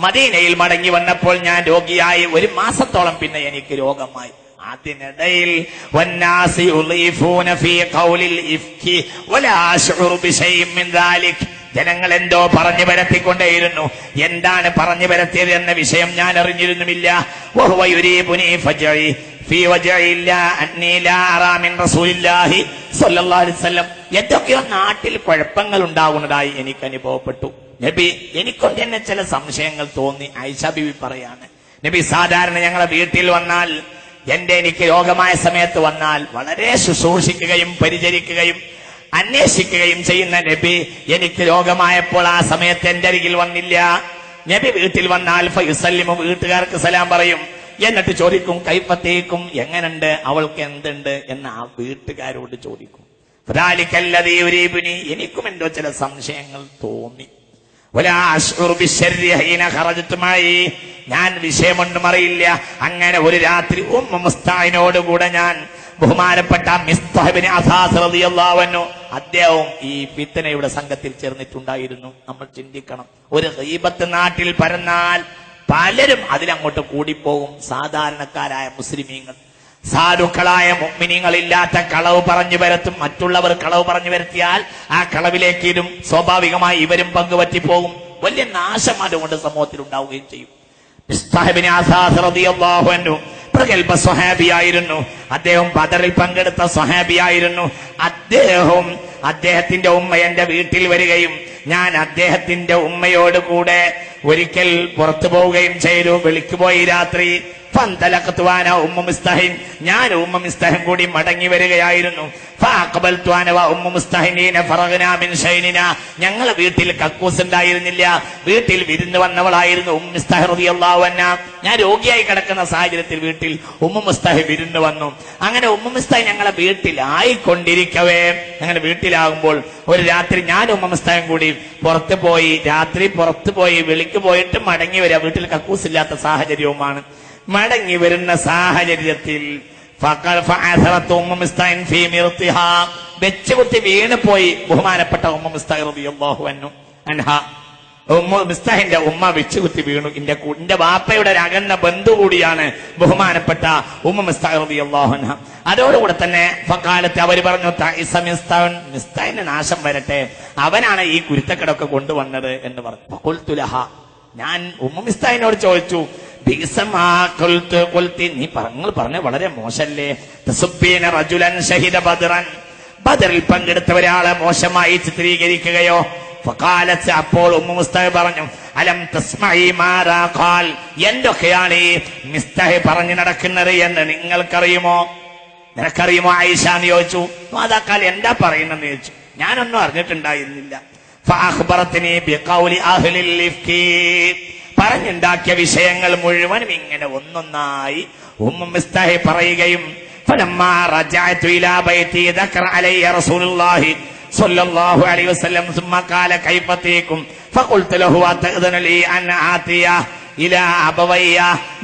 മദീനയിൽ മടങ്ങി വന്നപ്പോൾ ഞാൻ രോഗിയായി. ഒരു മാസത്തോളം പിന്നെ എനിക്ക് രോഗമായി. അതിനിടയിൽ ജനങ്ങൾ എന്തോ പറഞ്ഞു പരത്തിക്കൊണ്ടേയിരുന്നു. എന്താണ് പറഞ്ഞു പരത്തിയത് എന്ന വിഷയം ഞാൻ അറിഞ്ഞിരുന്നുമില്ല. എന്തൊക്കെയോ നാട്ടിൽ കുഴപ്പങ്ങൾ ഉണ്ടാകുന്നതായി എനിക്ക് അനുഭവപ്പെട്ടു. നബി എനിക്കൊണ്ട് തന്നെ ചില സംശയങ്ങൾ തോന്നി. ആയിഷ ബീവി പറയാണ്, നബി സാധാരണ ഞങ്ങളെ വീട്ടിൽ വന്നാൽ, എനിക്ക് രോഗമായ സമയത്ത് വന്നാൽ വളരെ ശുശ്രൂഷിക്കുകയും പരിചരിക്കുകയും അന്വേഷിക്കുകയും ചെയ്യുന്ന നബി എനിക്ക് രോഗമായപ്പോൾ ആ സമയത്ത് എന്റെ അരികിൽ വന്നില്ല. നബി വീട്ടിൽ വന്നാൽ ഫയുസല്ലിമു, വീട്ടുകാർക്ക് സലാം പറയും. എന്നിട്ട് ചോദിക്കും കൈഫത്തേക്കും, എങ്ങനുണ്ട്, അവൾക്ക് എന്തുണ്ട് എന്ന് ആ വീട്ടുകാരോട് ചോദിക്കും. എനിക്കും എന്തോ ചില സംശയങ്ങൾ തോന്നി. ഞാൻ വിഷയമൊന്നും അറിയില്ല. അങ്ങനെ ഒരു രാത്രി മുസ്താഹിനോടുകൂടെ ഞാൻ ബഹുമാനപ്പെട്ട മിസ്താഹ് ഇബ്നു അസാസ് റളിയല്ലാഹു അൻഹു അദ്ദേഹവും ഈ ഫിത്നയുടെ സംഘത്തിൽ ചേർന്നിട്ടുണ്ടായിരുന്നു. നമ്മൾ ചിന്തിക്കണം, ഒരു ഗീബത്ത് നാട്ടിൽ പരന്നാൽ പലരും അതിലങ്ങോട്ട് കൂടിപ്പോകും. സാധാരണക്കാരായ മുസ്ലിമീങ്ങൾ, സാധുക്കളായ മുഅ്മിനീങ്ങൾ ഇല്ലാത്ത കളവ് പറഞ്ഞു വരത്തും. മറ്റുള്ളവർ കളവ് പറഞ്ഞു വരുത്തിയാൽ ആ കളവിലേക്ക് ഇടും. സ്വാഭാവികമായി ഇവരും പങ്കുപറ്റിപ്പോകും. വലിയ നാശം അതുകൊണ്ട് സമൂഹത്തിൽ ഉണ്ടാവുകയും ചെയ്യും. മിസ്താഹ് ഇബ്നു അസാസ് റളിയല്ലാഹു അൻഹു പ്രഗൽഭ സ്വഹാബിയായിരുന്നു. അദ്ദേഹം ബദറിൽ പങ്കെടുത്ത സ്വഹാബിയായിരുന്നു. അദ്ദേഹത്തിന്റെ ഉമ്മ എന്റെ വീട്ടിൽ വരികയും ഞാൻ അദ്ദേഹത്തിന്റെ ഉമ്മയോട് കൂടെ ഒരിക്കൽ പുറത്തു പോവുകയും ചെയ്തു. വിളിക്കുപോയി രാത്രി. ഞാൻ ഉമ്മ മിസ്താഹിൻ കൂടി മടങ്ങി വരികയായിരുന്നു. ഞങ്ങളെ വീട്ടിൽ കക്കൂസ് ഉണ്ടായിരുന്നില്ല. വീട്ടിൽ വിരുന്ന് വന്നവളായിരുന്നു ഉമ്മ മിസ്താഹ് റളിയല്ലാഹു അൻഹാ. ഞാൻ രോഗിയായി കിടക്കുന്ന സാഹചര്യത്തിൽ വീട്ടിൽ ഉമ്മ മിസ്താഹ് വിരുന്ന് വന്നു. അങ്ങനെ ഉമ്മ മിസ്താഹ് ഞങ്ങളെ വീട്ടിലായിക്കൊണ്ടിരിക്കവേ, ഞങ്ങളുടെ വീട്ടിലാകുമ്പോൾ ഒരു രാത്രി ഞാൻ ഉമ്മ മിസ്താഹും കൂടി രാത്രി പുറത്തു പോയി വിളിക്ക് പോയിട്ട് മടങ്ങി വരിക. വീട്ടിൽ കക്കൂസ് ഇല്ലാത്ത സാഹചര്യവുമാണ്. മടങ്ങി വരുന്ന സാഹചര്യത്തിൽ വെച്ചുകുത്തി വീണ് പോയി ബഹുമാനപ്പെട്ട ഉമ്മ മിസ്താഹ് റളിയല്ലാഹു അൻഹാ. ഉമ്മ മിസ്താഹിന്റെ ഉമ്മ വെച്ചുകുത്തി വീണു. എന്റെ വാപ്പയുടെ ഒരു അകന്ന ബന്ധു കൂടിയാണ് ബഹുമാനപ്പെട്ട ഉമ്മ മിസ്താഹ് റളിയല്ലാഹു അൻഹാ. അതോടുകൂടെ തന്നെ ഫഖാലത്ത് അവർ പറഞ്ഞു, മിസ്താഹിന്റെ നാശം വരട്ടെ, അവനാണ് ഈ കുരുത്തക്കടൊക്കെ കൊണ്ടുവന്നത് എന്ന് പറഞ്ഞു. ഫഖുൽതു ലഹാ, ഞാൻ ഉമ്മ മിസ്താഹിനോട് ചോദിച്ചു, നീ പറഞ്ഞ വളരെ മോശല്ലേ. ബദറിൽ പങ്കെടുത്ത ഒരാളെ മോശമായി ചിത്രീകരിക്കുകയോ? ഫഖാലത്ത്, അപ്പോൾ ഉമ്മ മിസ്താഹ് പറഞ്ഞു, അലം തസ്മഈ മാറാ ഖാൽ, എന്തൊക്കെയാണ് ഈ മിസ്താഹ് പറഞ്ഞു നടക്കുന്നത് എന്ന് നിങ്ങൾക്കറിയുമോ? നിനക്കറിയുമോ ആയിഷ എന്ന് ചോദിച്ചു. മാതാക്കാൽ എന്താ പറയുന്നെന്ന് ചോദിച്ചു. ഞാനൊന്നും അറിഞ്ഞിട്ടുണ്ടായിരുന്നില്ല. ഫഅഖ്ബറത്നി ബിഖൗലി അഹ്ലിൽ ഇഫ്കി, പറഞ്ഞുണ്ടാക്കിയ വിഷയങ്ങൾ മുഴുവനും ഇങ്ങനെ ഒന്നൊന്നായി ഉമ്മ മിസ്താഹ് പറയുകയും ഫലമ്മാ റജഅതു ഇലാ ബൈതി ദക്കറ അലയ്യ റസൂലുള്ളാഹി സ്വല്ലല്ലാഹു അലൈഹി വസല്ലം സുമ്മ ഖാല കൈഫ തീകും ഫഖുൽതു ലഹു അതഅദന ലി അൻ ആതിയ. ഇലാ അബവയ്യ,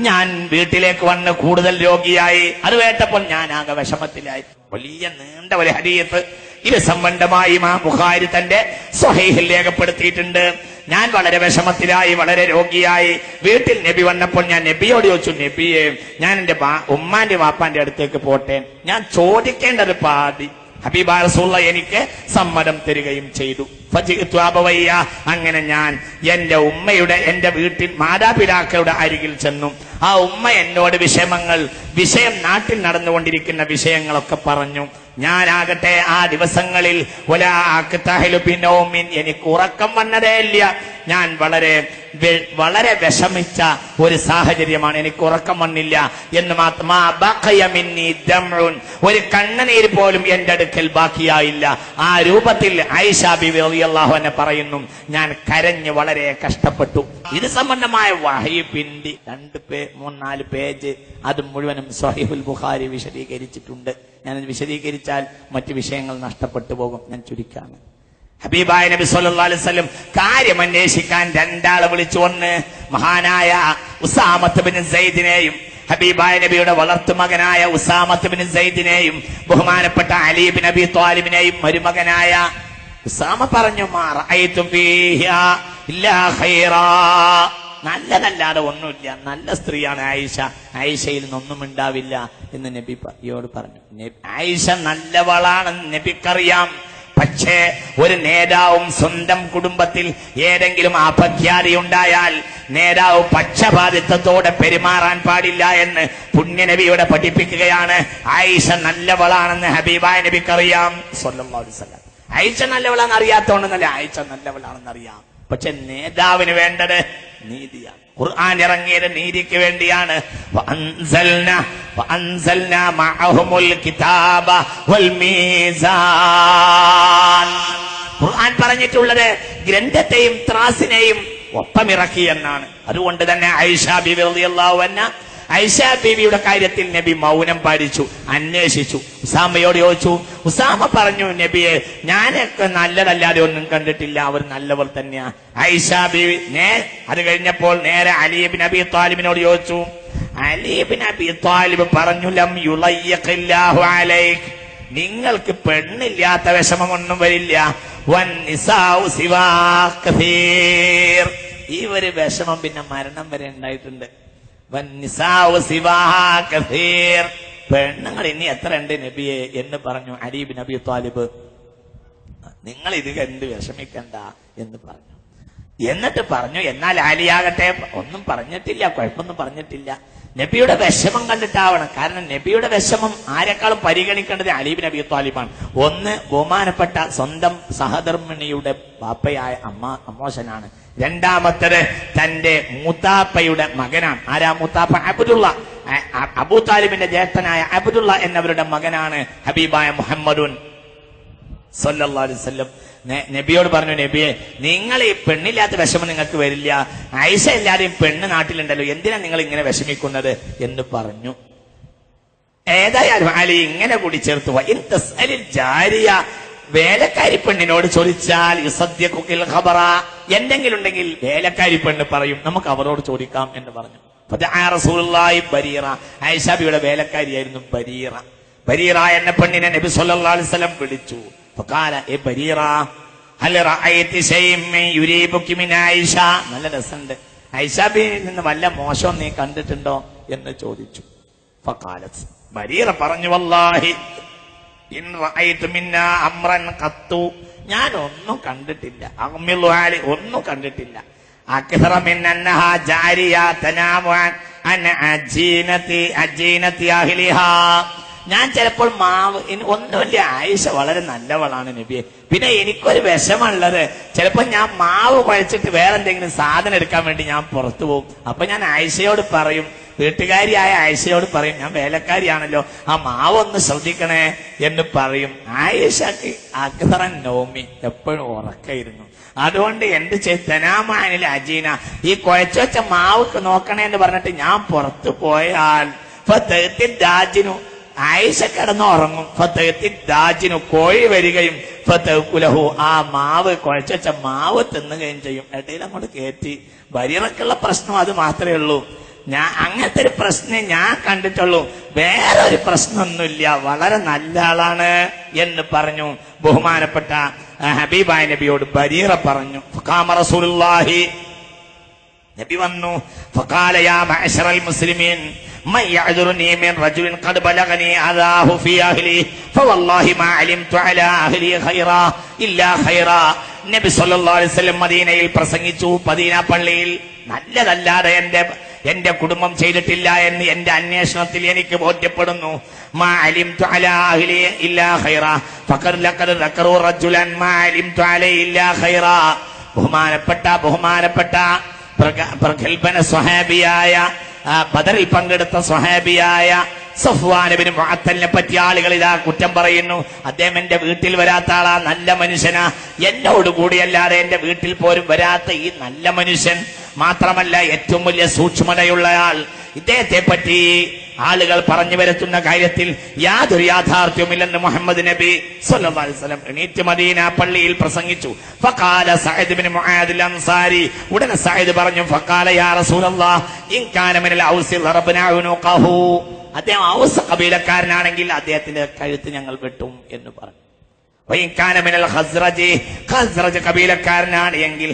ഞാൻ വീട്ടിലേക്ക് വന്ന് കൂടുതൽ രോഗിയായി. അത് കേട്ടപ്പോൾ ഞാൻ ആകെ വിഷമത്തിലായി. വലിയ നീണ്ട ഒരു ഹദീസ് ഇത് സംബന്ധമായി ഇമാം ബുഖാരി തന്റെ സ്വഹീഹിൽ രേഖപ്പെടുത്തിയിട്ടുണ്ട്. ഞാൻ വളരെ വിഷമത്തിലായി, വളരെ രോഗിയായി. വീട്ടിൽ നബി വന്നപ്പോൾ ഞാൻ നബിയോട് ചോദിച്ചു, നബിയെ, ഞാൻ എന്റെ ഉമ്മാന്റെ വാപ്പാന്റെ അടുത്തേക്ക് പോട്ടെ? ഞാൻ ചോദിക്കേണ്ടത് പാടി. ഹബീബായ റസൂലുള്ളാഹി എനിക്ക് സമ്മതം തരികയും ചെയ്തു. ഫജിഅ്തു അബവയ്യ, അങ്ങനെ ഞാൻ എന്റെ വീട്ടിൽ മാതാപിതാക്കളുടെ അരികിൽ ചെന്നു. ആ ഉമ്മ എന്നോട് വിഷയം നാട്ടിൽ നടന്നുകൊണ്ടിരിക്കുന്ന വിഷയങ്ങളൊക്കെ പറഞ്ഞു. ഞാനാകട്ടെ ആ ദിവസങ്ങളിൽ എനിക്ക് ഉറക്കം വന്നതേ ഇല്ല. ഞാൻ വളരെ വിഷമിച്ച ഒരു സാഹചര്യമാണ്. എനിക്ക് ഉറക്കം വന്നില്ല എന്ന് മാത്രം ഒരു കണ്ണുനീര് പോലും എന്റെ അടുക്കൽ ബാക്കിയായില്ല. ആ രൂപത്തിൽ ആയിഷ ബീവി റളിയല്ലാഹു അൻഹ പറയുന്നു, ഞാൻ കരഞ്ഞ് വളരെ കഷ്ടപ്പെട്ടു. ഇത് സംബന്ധമായ വഹയി പിണ്ടി 2-3-4 പേജ് അത് മുഴുവനും സ്വഹീഹുൽ ബുഖാരി വിശദീകരിച്ചിട്ടുണ്ട്. ഞാനത് വിശദീകരിച്ചാൽ മറ്റു വിഷയങ്ങൾ നഷ്ടപ്പെട്ടു പോകും. ഞാൻ ചുരുക്കാണ്. ഹബീബായ നബി സല്ലല്ലാഹു അലൈഹി വസല്ലം കാര്യം അന്വേഷിക്കാൻ 2 ആളെ വിളിച്ചു. ഒന്ന് മഹാനായ ഉസാമത്ത് ബിൻ സൈദിനെയും ഹബീബായ നബിയുടെ വളർത്തുമകനായ ഉസാമത്ത് ബിൻ സൈദിനെയും ബഹുമാനപ്പെട്ട അലി ബിൻ അബി ത്വാലിബിനെയും മരുമകനായ ഉസാമ പറഞ്ഞു, മാ റഅയ്തു ഫീഹാ ഇല്ലാ ഖൈറാ, നല്ലതല്ലാതെ ഒന്നുമില്ല. നല്ല സ്ത്രീയാണ് ആയിഷ, ആയിഷയിൽ നിന്നൊന്നും ഉണ്ടാവില്ല എന്ന് നബിയോട് പറഞ്ഞു. ആയിഷ നല്ലവളാണെന്ന് നബിക്കറിയാം. പക്ഷേ ഒരു നേതാവും സ്വന്തം കുടുംബത്തിൽ ഏതെങ്കിലും അപഖ്യാതി ഉണ്ടായാൽ നേതാവ് പക്ഷപാതിത്വത്തോടെ പെരുമാറാൻ പാടില്ല എന്ന് പുണ്യനബിയുടെ പഠിപ്പിക്കുകയാണ്. ആയിഷ നല്ലവളാണെന്ന് ഹബീബായ നബിക്കറിയാം സ്വല്ലല്ലാഹു അലൈഹി വസല്ലം. ആയിഷ നല്ലവളാണെന്ന് അറിയാത്തോണ്ടെന്നല്ല, ആയിഷ നല്ലവളാണെന്ന് അറിയാം. പക്ഷെ നേതാവിന് വേണ്ടത് നീതിയാണ്. ഖുർആൻ ഇറങ്ങിയത് നീതിക്ക് വേണ്ടിയാണ്. വഅൻസൽനാ മഅഹുമുൽ കിതാബ വൽ മീസാൻ. ഖുർആൻ പറഞ്ഞിട്ടുള്ളത് ഗ്രന്ഥത്തെയും ത്രാസിനെയും ഒപ്പമിറക്കി എന്നാണ്. അതുകൊണ്ട് തന്നെ ആയിഷ ബീവി റളിയല്ലാഹു അൻഹ ആയിഷ ബീവിയുടെ കാര്യത്തിൽ നബി മൗനം പാലിച്ചു, അന്വേഷിച്ചു. ഉസാമയോട് ചോദിച്ചു. ഉസാമ പറഞ്ഞു, നബിയെ, ഞാനൊക്കെ നല്ലതല്ലാതെ ഒന്നും കണ്ടിട്ടില്ല, അവർ നല്ലവർ തന്നെയാ. ആയിഷ ബീവി അത് കഴിഞ്ഞപ്പോൾ നേരെ അലി ബിൻ അബി ത്വാലിബിനോട് ചോദിച്ചു. അലി ബിൻ അബി ത്വാലിബ് പറഞ്ഞു, ലം യുളയ്യിഖില്ലാഹു അലൈക്, നിങ്ങൾക്ക് പെണ്ണില്ലാത്ത വിഷമമൊന്നും വരില്ല. വൻ നിസാഉ സിവാ കസീർ, ഈ ഒരു വിഷമം പിന്നെ മരണം വരെ ഉണ്ടായിട്ടുണ്ട്. പെണ്ണുങ്ങൾ ഇനി എത്ര ഉണ്ട് നബിയെ എന്ന് പറഞ്ഞു അലി ബിൻ അബി ത്വാലിബ്. നിങ്ങൾ ഇത് കണ്ട് വിഷമിക്കണ്ട എന്ന് പറഞ്ഞു. എന്നിട്ട് പറഞ്ഞു, എന്നാൽ അലിയാകട്ടെ ഒന്നും പറഞ്ഞിട്ടില്ല, കുഴപ്പമൊന്നും പറഞ്ഞിട്ടില്ല. നബിയുടെ വിഷമം കണ്ടിട്ടാവണം. കാരണം നബിയുടെ വിഷമം ആരെക്കാളും പരിഗണിക്കേണ്ടത് അലി ബിൻ അബി ത്വാലിബാണ്. ഒന്ന് ബഹുമാനപ്പെട്ട സ്വന്തം സഹധർമ്മിണിയുടെ ബാപ്പയായ അമ്മോശനാണ്. രണ്ടാമത്തത് തന്റെ മൂത്താപ്പയുടെ മകനാണ്. ആരാ മൂത്താപ്പ? അബ്ദുള്ള. അബൂ താലിബിന്റെ ജ്യേഷ്ഠനായ അബ്ദുള്ള എന്നവരുടെ മകനാണ് ഹബീബായ മുഹമ്മദുൻ സല്ലല്ലാഹു അലൈഹി വസല്ലം. നബിയോട് പറഞ്ഞു, നബിയെ, നിങ്ങൾ ഈ പെണ്ണില്ലാത്ത വിഷമം നിങ്ങൾക്ക് വരില്ല. ആയിഷ എല്ലാരെയും പെണ്ണ് നാട്ടിലുണ്ടല്ലോ, എന്തിനാ നിങ്ങൾ ഇങ്ങനെ വിഷമിക്കുന്നത് എന്ന് പറഞ്ഞു. ഏതായാലും അലി ഇങ്ങനെ കൂടി ചേർത്തു, വേലക്കാരി പെണ്ണിനോട് ചോദിച്ചാൽ എന്തെങ്കിലും ഉണ്ടെങ്കിൽ വേലക്കാരി പെണ്ണ് പറയും, നമുക്ക് അവരോട് ചോദിക്കാം എന്ന് പറഞ്ഞു. ബരീറ, ആയിഷ ബിയുടെ വേലക്കാരിയായിരുന്നു ബരീറ. ബരീറ എന്ന പെണ്ണിനെ നബി സല്ലല്ലാഹു അലൈഹി വസല്ലം വിളിച്ചു. നല്ല രസമുണ്ട്, ആയിഷ ബിയിൽ നിന്ന് വല്ല മോശം നീ കണ്ടിട്ടുണ്ടോ എന്ന് ചോദിച്ചു. ഫഖാലത്ത്, ബരീറ പറഞ്ഞു, വല്ലാഹി ഇൻ റഅയ്തു മിന്നാ അംറൻ ഖത്തു, ഞാൻ ഒന്നും കണ്ടിട്ടില്ല. ഒന്നും കണ്ടിട്ടില്ല. അക്സറ മിൻ അന്നഹാ ജാരിയ തനാമു അൻ അജീനതി അഹ്ലിഹാ, ഞാൻ ചിലപ്പോൾ ഒന്നുമില്ല, ആയിഷ വളരെ നല്ലവളാണ് നബിയെ. പിന്നെ എനിക്കൊരു വിഷമുള്ളത്, ചിലപ്പോൾ ഞാൻ മാവ് കുഴച്ചിട്ട് വേറെ എന്തെങ്കിലും സാധനം എടുക്കാൻ വേണ്ടി ഞാൻ പുറത്തു പോകും. അപ്പൊ ഞാൻ ആയിഷയോട് പറയും, വീട്ടുകാരിയായ ആയിഷയോട് പറയും, ഞാൻ വേലക്കാരിയാണല്ലോ, ആ മാവ് ഒന്ന് ശ്രദ്ധിക്കണേ എന്ന് പറയും. ആയിഷക്ക് അക്സറൻ നൗമി, എപ്പോഴും ഉറക്കായിരുന്നു. അതുകൊണ്ട് എന്ത് തനാമാനിൽ അജീന, ഈ കുഴച്ചു വെച്ച മാവ് നോക്കണേ എന്ന് പറഞ്ഞിട്ട് ഞാൻ പുറത്തു പോയാൽ രാജിനു ആയിഷ കിടന്ന് ഉറങ്ങും. ഫതഹത്തിദാജിനു കോഴി വരികയും ഫതഹുലഹു ആ മാവ് കുഴച്ച മാവ് തിന്നുകയും ചെയ്യും. ഇടയിൽ അങ്ങോട്ട് കയറ്റി. ബരീറക്കുള്ള പ്രശ്നം അത് മാത്രമേ ഉള്ളൂ. ഞാൻ അങ്ങനത്തെ ഒരു പ്രശ്നം ഞാൻ കണ്ടിട്ടുള്ളൂ, വേറൊരു പ്രശ്നമൊന്നുമില്ല. വളരെ നല്ല ആളാണ് എന്ന് പറഞ്ഞു ബഹുമാനപ്പെട്ട ഹബീബായ നബിയോട് ബരീറ പറഞ്ഞു. ഫഖാമ റസൂലുള്ളാഹി, നബി വന്നു. ഫഖാല യാ മഅശറൽ മുസ്ലിമീൻ മൻ യഅ്ദുറുനി മിൻ റജുലിൻ ഖദ് ബലഗനി അദാഹു ഫീ അഹ്ലി ഫവല്ലാഹി മാ അലിംതു അലാ അഹ്ലി ഖൈറാ ഇല്ലാ ഖൈറാ. നബി സല്ലല്ലാഹു അലൈഹി വസല്ലം മദീനയിൽ പ്രസംഗിച്ചു. മദീന പള്ളിയിൽ നല്ലതല്ലാതെ എന്റെ കുടുംബം ചെയ്തിട്ടില്ല എന്ന് എന്റെ അന്വേഷണത്തിൽ എനിക്ക് ബോധ്യപ്പെടുന്നു. മാ അലിംതു അലാ അഹ്ലി ഇല്ലാ ഖൈറാ ഫഖദ് ലഖദ് ദക്കറു റജുലൻ മാ അലിംതു അലൈഹി ഇല്ലാ ഖൈറാ. ബഹുമാനപ്പെട്ട പ്രഗൽഭന സ്വഹാബിയായ, ബദറിൽ പങ്കെടുത്ത സ്വഹാബിയായ സഫ്വാൻ ഇബ്നു മുഅത്തലിനെ പറ്റി ആളുകൾ ഇതാ കുറ്റം പറയുന്നു. അദ്ദേഹം എന്റെ വീട്ടിൽ വരാത്ത ആളാ, നല്ല മനുഷ്യനാ. എന്നോട് കൂടിയല്ലാതെ എന്റെ വീട്ടിൽ പോലും വരാത്ത ഈ നല്ല മനുഷ്യൻ മാത്രമല്ല ഏറ്റവും വലിയ സൂക്ഷ്മതയുള്ളയാൾ. ഇദ്ദേഹത്തെ പറ്റി ആളുകൾ പറഞ്ഞു വരുത്തുന്ന കാര്യത്തിൽ യാതൊരു യാഥാർത്ഥ്യവുമില്ലെന്ന് മുഹമ്മദ് നബി സല്ലല്ലാഹു അലൈഹി വസല്ലം എണീറ്റ് മദീന പള്ളിയിൽ പ്രസംഗിച്ചു. ഫഖാല സഅദ് ഇബ്നു മുആദ് അൻസാരി, ഉടനെ സഅദ് പറഞ്ഞു, ഫഖാല യാ റസൂലല്ലാഹ് ഇൻ കാന മിനൽ ഔസ് റബ്ബനാ ഉനുഖഹു, അദ്ദേഹം ഔസ് കബീലക്കാരനാണെങ്കിൽ അദ്ദേഹത്തിന്റെ കഴുത്ത് ഞങ്ങൾ വെട്ടും എന്ന് പറഞ്ഞു. ഖസ്റജ് കബീലക്കാരനാണ് എങ്കിൽ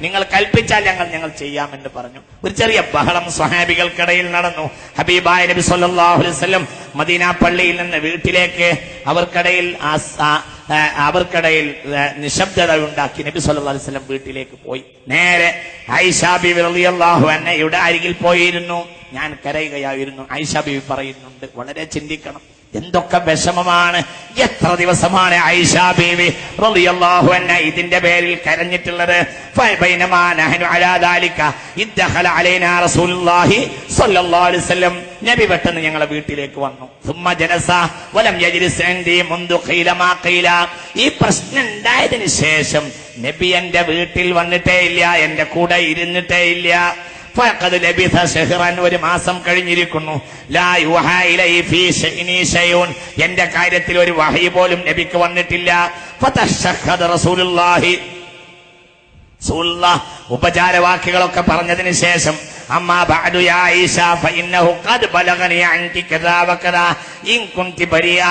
നിങ്ങൾ കൽപ്പിച്ചാൽ ഞങ്ങൾ ചെയ്യാമെന്ന് പറഞ്ഞു. ഒരു ചെറിയ ബഹളം സ്വഹാബികൾക്കിടയിൽ നടന്നു. ഹബീബായ നബി സല്ലല്ലാഹു അലൈഹി വസല്ലം മദീന പള്ളിയിൽ നിന്ന് വീട്ടിലേക്ക് അവർക്കിടയിൽ നിശബ്ദത ഉണ്ടാക്കി നബി സല്ലല്ലാഹു അലൈഹി വസല്ലം വീട്ടിലേക്ക് പോയി. നേരെ ആയിഷ ബീവി റളിയല്ലാഹു അൻഹയുടെ അരികിൽ പോയിരുന്നു. ഞാൻ കരയുകയായിരുന്നു. ആയിഷ ബീവി പറയുന്നുണ്ട്, വളരെ ചിന്തിക്കണം, എന്തൊക്കെ വിഷമമാണ്, എത്ര ദിവസമാണ് ആയിഷ ബീവി റളിയല്ലാഹു അൻഹ ഇതിന്റെ പേരിൽ കരഞ്ഞിട്ടുള്ളത്. ഫബൈനമാ നഹ്നു അലാ ദാലിക ഇദ്ദഖല അലൈനാ റസൂലുള്ളാഹി സ്വല്ലല്ലാഹു അലൈഹി വസല്ലം, നബി പെട്ടെന്ന് ഞങ്ങളുടെ വീട്ടിലേക്ക് വന്നു. സുമ്മ ജലസ വലം യജ്ലിസ് ഇൻദി മുൻദു ഖീല മാ ഖീല. ഈ പ്രശ്നം ഉണ്ടായതിനു ശേഷം നബി എന്റെ വീട്ടിൽ വന്നിട്ടേ ഇല്ല, എന്റെ കൂടെ ഇരുന്നിട്ടേ ഇല്ല. ഫഖദ് ലബിഥ ശഹ്റൻ, ഒരു മാസം കഴിഞ്ഞിരിക്കുന്നു. ലാ യുഹാ ഇലൈഹി ഫീ ശൈഇനി ശൈഉൻ, എന്റെ കാര്യത്തിൽ ഒരു വഹി പോലും നബിക്ക് വന്നിട്ടില്ല. ഫതശഹദ റസൂലുള്ളാഹി, ഉപചാരവാക്യങ്ങളൊക്കെ പറഞ്ഞതിന് ശേഷം, അമ്മാ ബഅദു യാ ആയിഷ ഫഇന്നഹു ഖദ് ബലഗനി അൻകി കദാ വകദാ ഇൻ കുൻതി ബരിഅ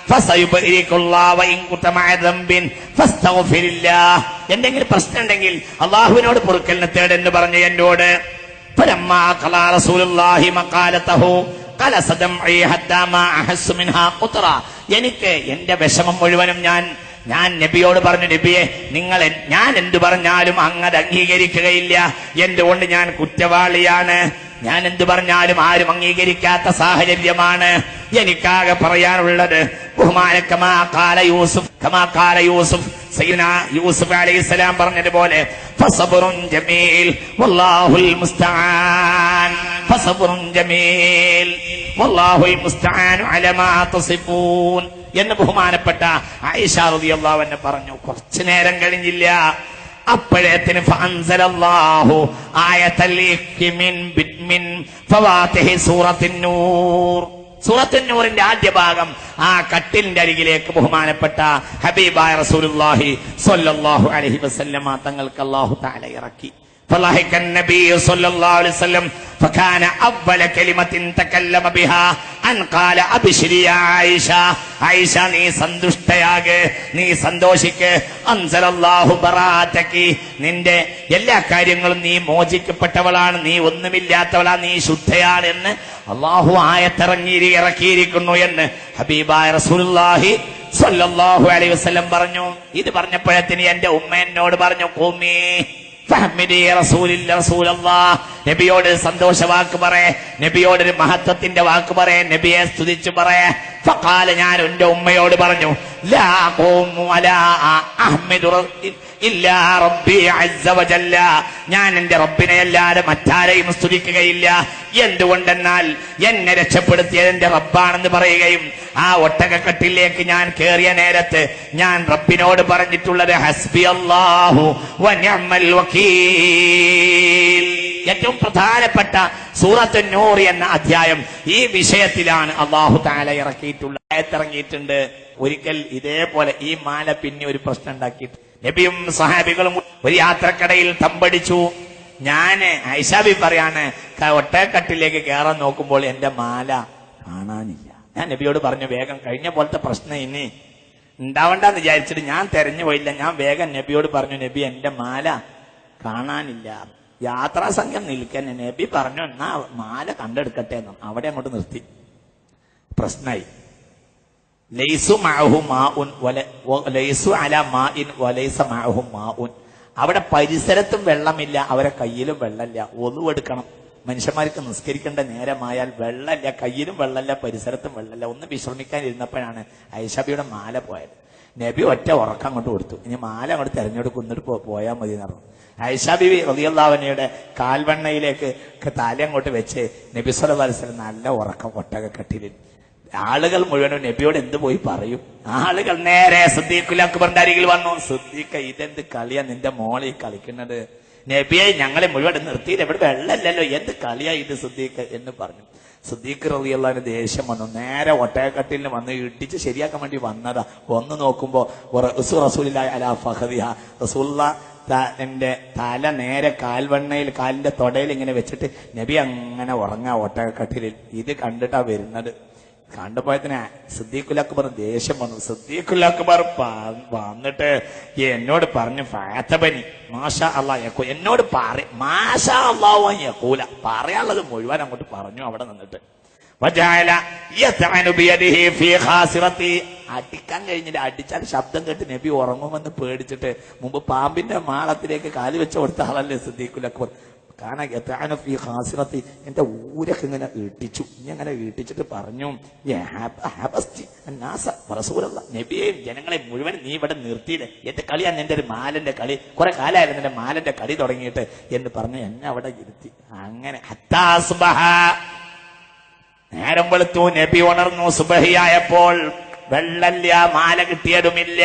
ഫസയുബരികുല്ലാഹു വ ഇൻ കുൻത മഅ ദംബിൻ ഫസ്തഗ്ഫിരില്ലാഹ്. എന്തെങ്കിലും പ്രശ്നം ഉണ്ടെങ്കിൽ അല്ലാഹുവിനോട് പൊറുക്കലിനെ തേടെന്ന് പറഞ്ഞു എന്നോട്. فلما قال رسول الله مقالته قال صدمعي حتى ما احس منها قطرا. എനിക്ക് എന്റെ വിഷമം മുഴുവനും ഞാൻ നബിയോട് പറഞ്ഞു, നബിയെ ഞാൻ എന്തു പറഞ്ഞാലും അങ്ങത് അംഗീകരിക്കുകയില്ല, എന്തുകൊണ്ട് ഞാൻ കുറ്റവാളിയാണ്, ഞാൻ എന്തു പറഞ്ഞാലും ആരും അംഗീകരിക്കാത്ത സാഹചര്യമാണ്. എനിക്കാകെ പറയാനുള്ളത് കമാ ഖാല യൂസുഫ് സയ്യിദുനാ യൂസുഫ് അലൈഹിസ്സലാം പറഞ്ഞതുപോലെ ഫസബ്റുൻ ജമീൽ വല്ലാഹുൽ മുസ്തആൻ, ഫസബ്റുൻ ജമീൽ വല്ലാഹുൽ മുസ്തആൻ അലാ മാ തസിഫൂൻ എന്ന് ബഹുമാനപ്പെട്ട ആയിഷ റളിയല്ലാഹു അൻഹ പറഞ്ഞു. കുറച്ചു നേരം കഴിഞ്ഞില്ല, അപ്പോഴേത്തിന് ഫഅൻസലല്ലാഹു ആയത്തൽ ഇഫ്കി മിൻ ഫവാതിഹി സൂറത്തുൻ നൂർ. സൂറത്തുൻ നൂറിന്റെ ആദ്യ ഭാഗം ആ കട്ടിലിന്റെ അരികിലേക്ക് ബഹുമാനപ്പെട്ട ഹബീബായ റസൂലുള്ളാഹി സ്വല്ലല്ലാഹു അലൈഹി വസല്ലമ തങ്ങൾക്ക് അല്ലാഹു തആല ഇറക്കി. فضحك النبي صلى الله عليه وسلم فكان أول كلمة تكلم بها أن قال أبشري يا عائشة, ആയിഷ നീ സന്തുഷ്ടയാകെ, നീ സന്തോഷിക്ക്, അൻസലല്ലാഹു ബറാഅതകി, നിന്റെ എല്ലാ കാര്യങ്ങളും നീ മോചിക്കപ്പെട്ടവളാണ്, നീ ഒന്നുമില്ലാത്തവളാണ്, നീ ശുദ്ധയാണ് എന്ന് അല്ലാഹു ഇറക്കിയിരിക്കുന്നു എന്ന് ഹബീബായ റസൂലുള്ളാഹി സ്വല്ലല്ലാഹു അലൈഹി വസല്ലം പറഞ്ഞു. ഇത് പറഞ്ഞപ്പോഴത്തിന് എന്റെ ഉമ്മ എന്നോട് പറഞ്ഞു, ഖൂമി ഫഹ്മിദി റസൂലല്ലാഹ്, നബിയോട് സന്തോഷ വാക്ക് പറയേ, നബിയോട് ഒരു മഹത്വത്തിന്റെ വാക്ക് പറയേ, നബിയെ സ്തുതിച്ചു പറയേ. ഫഖാല, ഞാൻ എന്റെ ഉമ്മയോട് പറഞ്ഞു, ലാ ഖൂമു വലാ അഹ്മിദു ഇല്ലാ റബ്ബി അസ്സ വജല്ല, ഞാൻ എന്റെ റബ്ബിനെ അല്ലാതെ മറ്റാരെയും സ്തുതിക്കുകയില്ല. എന്തുകൊണ്ടെന്നാൽ എന്നെ രക്ഷപ്പെടുത്തിയത് എന്റെ റബ്ബാണെന്ന് പറയുകയും ആ ഒട്ടകക്കട്ടിലേക്ക് ഞാൻ കേറിയ നേരത്ത് ഞാൻ റബ്ബിനോട് പറഞ്ഞിട്ടുള്ളത് ഹസ്ബി അല്ലാഹു വ നിഅമൽ വകീൽ, ഏറ്റവും പ്രധാനപ്പെട്ട സൂറത്തുൻ നൂർ എന്ന അധ്യായം ഈ വിഷയത്തിലാണ് അല്ലാഹു തആല ഇറങ്ങിയിട്ടുണ്ട്. ഒരിക്കൽ ഇതേപോലെ ഈ മാല പിന്നെ ഒരു പ്രശ്നം ഉണ്ടാക്കിയിട്ട് നബിയും സഹാബികളും ഒരു യാത്രക്കടയിൽ തമ്പടിച്ചു. ഞാന് ഐഷാബി പറയാണ്, ഒട്ടകക്കട്ടിലേക്ക് കയറാൻ നോക്കുമ്പോൾ എന്റെ മാല കാണാനില്ല. ഞാൻ നബിയോട് പറഞ്ഞു, വേഗം കഴിഞ്ഞ പോലത്തെ പ്രശ്നം ഇനി ഉണ്ടാവണ്ടെന്ന് വിചാരിച്ചിട്ട് ഞാൻ തെരഞ്ഞു പോയില്ല. ഞാൻ വേഗം നബിയോട് പറഞ്ഞു, നബി എന്റെ മാല കാണാനില്ല. യാത്രാ സംഘം നിൽക്കാൻ നബി പറഞ്ഞു, എന്നാ മാല കണ്ടെടുക്കട്ടെ എന്ന്. അവിടെ അങ്ങോട്ട് നിർത്തി. പ്രശ്നമായി. ലൈസു മഅഹു മാഉൻ ലൈസു അലാ മാഇൻ വലൈസ മഅഹു മാഉൻ. അവിടെ പരിസരത്തും വെള്ളമില്ല, അവരെ കയ്യിലും വെള്ളമില്ല. ഒളു എടുക്കണം. മനുഷ്യന്മാർക്ക് നിസ്കരിക്കേണ്ട നേരമായാൽ വെള്ളമില്ല, കയ്യിലും വെള്ളമില്ല, പരിസരത്തും വെള്ളമില്ല. ഒന്ന് വിശ്രമിക്കാൻ ഇരുന്നപ്പോഴാണ് ഐഷബിയുടെ മാല പോയത്. നബി ഒറ്റ ഉറക്കം അങ്ങോട്ട് കൊടുത്തു. ഇനി മാല അങ്ങോട്ട് തെരഞ്ഞെടുക്കും, എന്നിട്ട് പോയാൽ മതി എന്ന് പറഞ്ഞു. ഐഷബി റളിയല്ലാഹു അൻഹയുടെ കാൽവണ്ണയിലേക്ക് തല അങ്ങോട്ട് വെച്ച് നബി സല്ലല്ലാഹു അലൈഹി വസല്ലം നല്ല ഉറക്കം ഒട്ടകക്കട്ടിലിൽ. ആളുകൾ മുഴുവനും നബിയോട് എന്ത് പോയി പറയും? ആളുകൾ നേരെ സിദ്ദീഖുൽ അക്ബറിന്റെ അരികിൽ വന്നു. സിദ്ദീഖ, ഇതെന്ത് കളിയാ നിന്റെ മോളി കളിക്കുന്നത്? നബിയെ ഞങ്ങളെ മുഴുവൻ നിർത്തിയിട്ട് ഇവിടെ വെള്ളമില്ലല്ലോ, എന്ത് കളിയാ ഇത് സിദ്ദീഖ എന്ന് പറഞ്ഞു. സിദ്ദീഖ് റളിയല്ലാഹു അൻഹു ദേഷ്യം വന്നു. നേരെ ഒട്ടകക്കട്ടിലിന് വന്ന് ഇടിച്ച് ശരിയാക്കാൻ വേണ്ടി വന്നതാ. ഒന്ന് നോക്കുമ്പോ റസൂലുള്ളാഹി അലാ ഫഖദിഹ, എന്റെ തല നേരെ കാൽവണ്ണയിൽ കാലിന്റെ തൊടയിൽ ഇങ്ങനെ വെച്ചിട്ട് നബി അങ്ങനെ ഉറങ്ങാ ഒട്ടകക്കട്ടിലിൽ. ഇത് കണ്ടിട്ടാ വരുന്നത്. കണ്ടുപോയതിന് സിദ്ദീഖുൽ അക്ബർ ദേഷ്യം വന്നു. സിദ്ദീഖുൽ അക്ബർ വന്നിട്ട് എന്നോട് പറഞ്ഞു, ഫാത്തബനി മാഷാ അല്ലാഹ് യഖൂ, എന്നോട് മാഷാ അല്ലാഹു യഖൂല, പറയാനുള്ളത് മുഴുവൻ അങ്ങോട്ട് പറഞ്ഞു അവിടെ നിന്നിട്ട്. അടിക്കാൻ കഴിഞ്ഞിട്ട് അടിച്ചാൽ ശബ്ദം കേട്ട് നബി ഉറങ്ങുമെന്ന് പേടിച്ചിട്ട് മുമ്പ് പാമ്പിന്റെ മാളത്തിലേക്ക് കാല് വെച്ച് കൊടുത്ത ആളല്ലേ സിദ്ദീഖുൽ അക്ബർ. എന്റെ ഊരൊക്കെ ഇങ്ങനെ ഇട്ടിച്ചു. ഇനി അങ്ങനെ ഇട്ടിച്ചിട്ട് പറഞ്ഞു, നബിയെയും ജനങ്ങളെ മുഴുവൻ നീ ഇവിടെ നിർത്തിയില്ലേ? എന്റെ കളിയാണ് എന്റെ ഒരു മാലന്റെ കളി, കുറെ കാലമായിരുന്നു എന്റെ മാലന്റെ കളി തുടങ്ങിയിട്ട് എന്ന് പറഞ്ഞ് എന്നെ അവിടെ ഇരുത്തി. അങ്ങനെ നേരം വെളുത്തു. നബി ഉണർന്നു. സുബഹിയായപ്പോൾ വെള്ളമില്ല, മാല കിട്ടിയതുമില്ല.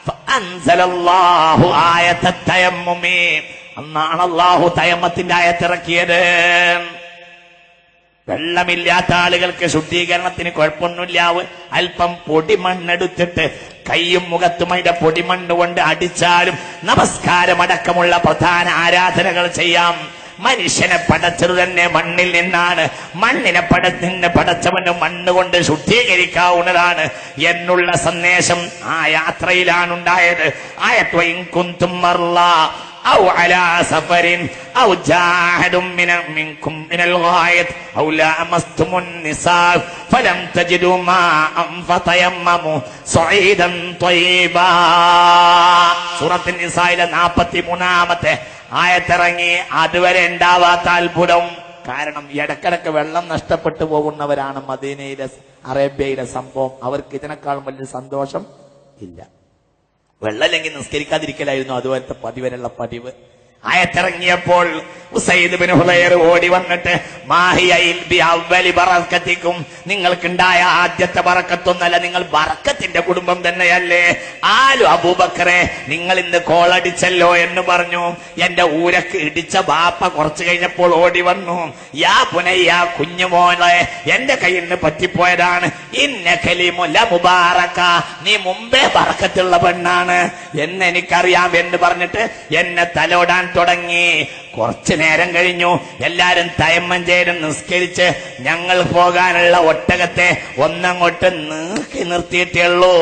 ഫഅൻസലല്ലാഹു ആയത്ത തയമ്മുമി, അന്നാണ് അല്ലാഹു തയമ്മത്തിന്റെ ആയത്തിറക്കിയത്. വെള്ളമില്ലാത്ത ആളുകൾക്ക് ശുദ്ധീകരണത്തിന് കുഴപ്പമൊന്നുമില്ല. അല്പം പൊടിമണ്ണെടുത്തിട്ട് കൈയും മുഖത്തുമയുടെ പൊടിമണ്ണ് കൊണ്ട് അടിച്ചാലും നമസ്കാരമടക്കമുള്ള പ്രധാന ആരാധനകൾ ചെയ്യാം. മനുഷ്യനെ പടച്ചത് തന്നെ മണ്ണിൽ നിന്നാണ്. മണ്ണിനെ പടച്ചവന് മണ്ണുകൊണ്ട് ശുദ്ധീകരിക്കാവുന്നതാണ് എന്നുള്ള സന്ദേശം ആ യാത്രയിലാണുണ്ടായത്. أو على سفر أو جاهد منكم من الغائط أو لامستم النساء فلم تجدوا ماء فتيمموا صعيدا طيبا. സൂറത്ത് നിസായിലെ 43-ാമത്തെ ആയത്തിറങ്ങി. അതുവരെ ഉണ്ടാവാത്ത അത്ഭുതം. കാരണം ഇടക്കിടക്ക് വെള്ളം നഷ്ടപ്പെട്ടു പോകുന്നവരാണ് മദീനയിലെ അറേബ്യയിലെ സംഭവം. അവർക്ക് ഇതിനേക്കാളും വലിയ സന്തോഷം ഇല്ല. വെള്ളമില്ലെങ്കിൽ നിസ്കരിക്കാതിരിക്കലായിരുന്നു അതുപോലത്തെ പതിവരെയുള്ള പതിവ്. ആയത്തിറങ്ങിയപ്പോൾ ഉസൈദ് ബിൻ ഹുദൈർ ഓടി വന്നിട്ട്, നിങ്ങൾക്കുണ്ടായ ആദ്യത്തെ ബറക്കത്തൊന്നല്ല, നിങ്ങൾ ബറക്കത്തിന്റെ കുടുംബം തന്നെയല്ലേ? ആലു അബൂബക്കറെ, നിങ്ങൾ ഇന്ന് കോളടിച്ചല്ലോ എന്ന് പറഞ്ഞു. എന്റെ ഊരക്ക് ഇടിച്ച ബാപ്പ കുറച്ചു കഴിഞ്ഞപ്പോൾ ഓടി വന്നു. യാ പുനയ്യ, കുഞ്ഞുമോളെ, എന്റെ കയ്യിൽ നിന്ന് പറ്റിപ്പോയതാണ്. ഇന്ന കലിമുല മുബാറക്ക, നീ മുമ്പേ ബറക്കത്തുള്ള പെണ്ണാണ് എന്ന് എനിക്കറിയാം എന്ന് പറഞ്ഞിട്ട് എന്നെ തലോടാൻ തുടങ്ങി. കുറച്ചു നേരം കഴിഞ്ഞു. എല്ലാരും തയമ്മം ചെയ്ത് നിസ്കരിച്ച് ഞങ്ങൾ പോകാനുള്ള ഒട്ടകത്തെ ഒന്നങ്ങോട്ട് നീക്കി നിർത്തിയിട്ടേ ഉള്ളൂ.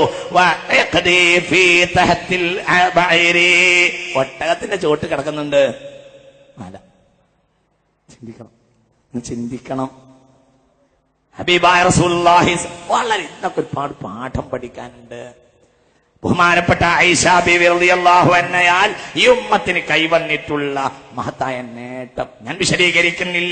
ഒട്ടകത്തിന്റെ ചോട്ട് കിടക്കുന്നുണ്ട് മാല. ചിന്തിക്കണം. ഹബീബായ റസൂലുള്ളാഹി വളരെ ഇന്നൊക്കെ ഒരുപാട് പാഠം പഠിക്കാനുണ്ട്. ബഹുമാനപ്പെട്ട ആയിഷ ബീവി റളിയല്ലാഹു അൻഹയാൽ ഈ ഉമ്മത്തിന് കൈവന്നിട്ടുള്ള മഹത്തായ നേട്ടം ഞാൻ വിശദീകരിക്കുന്നില്ല.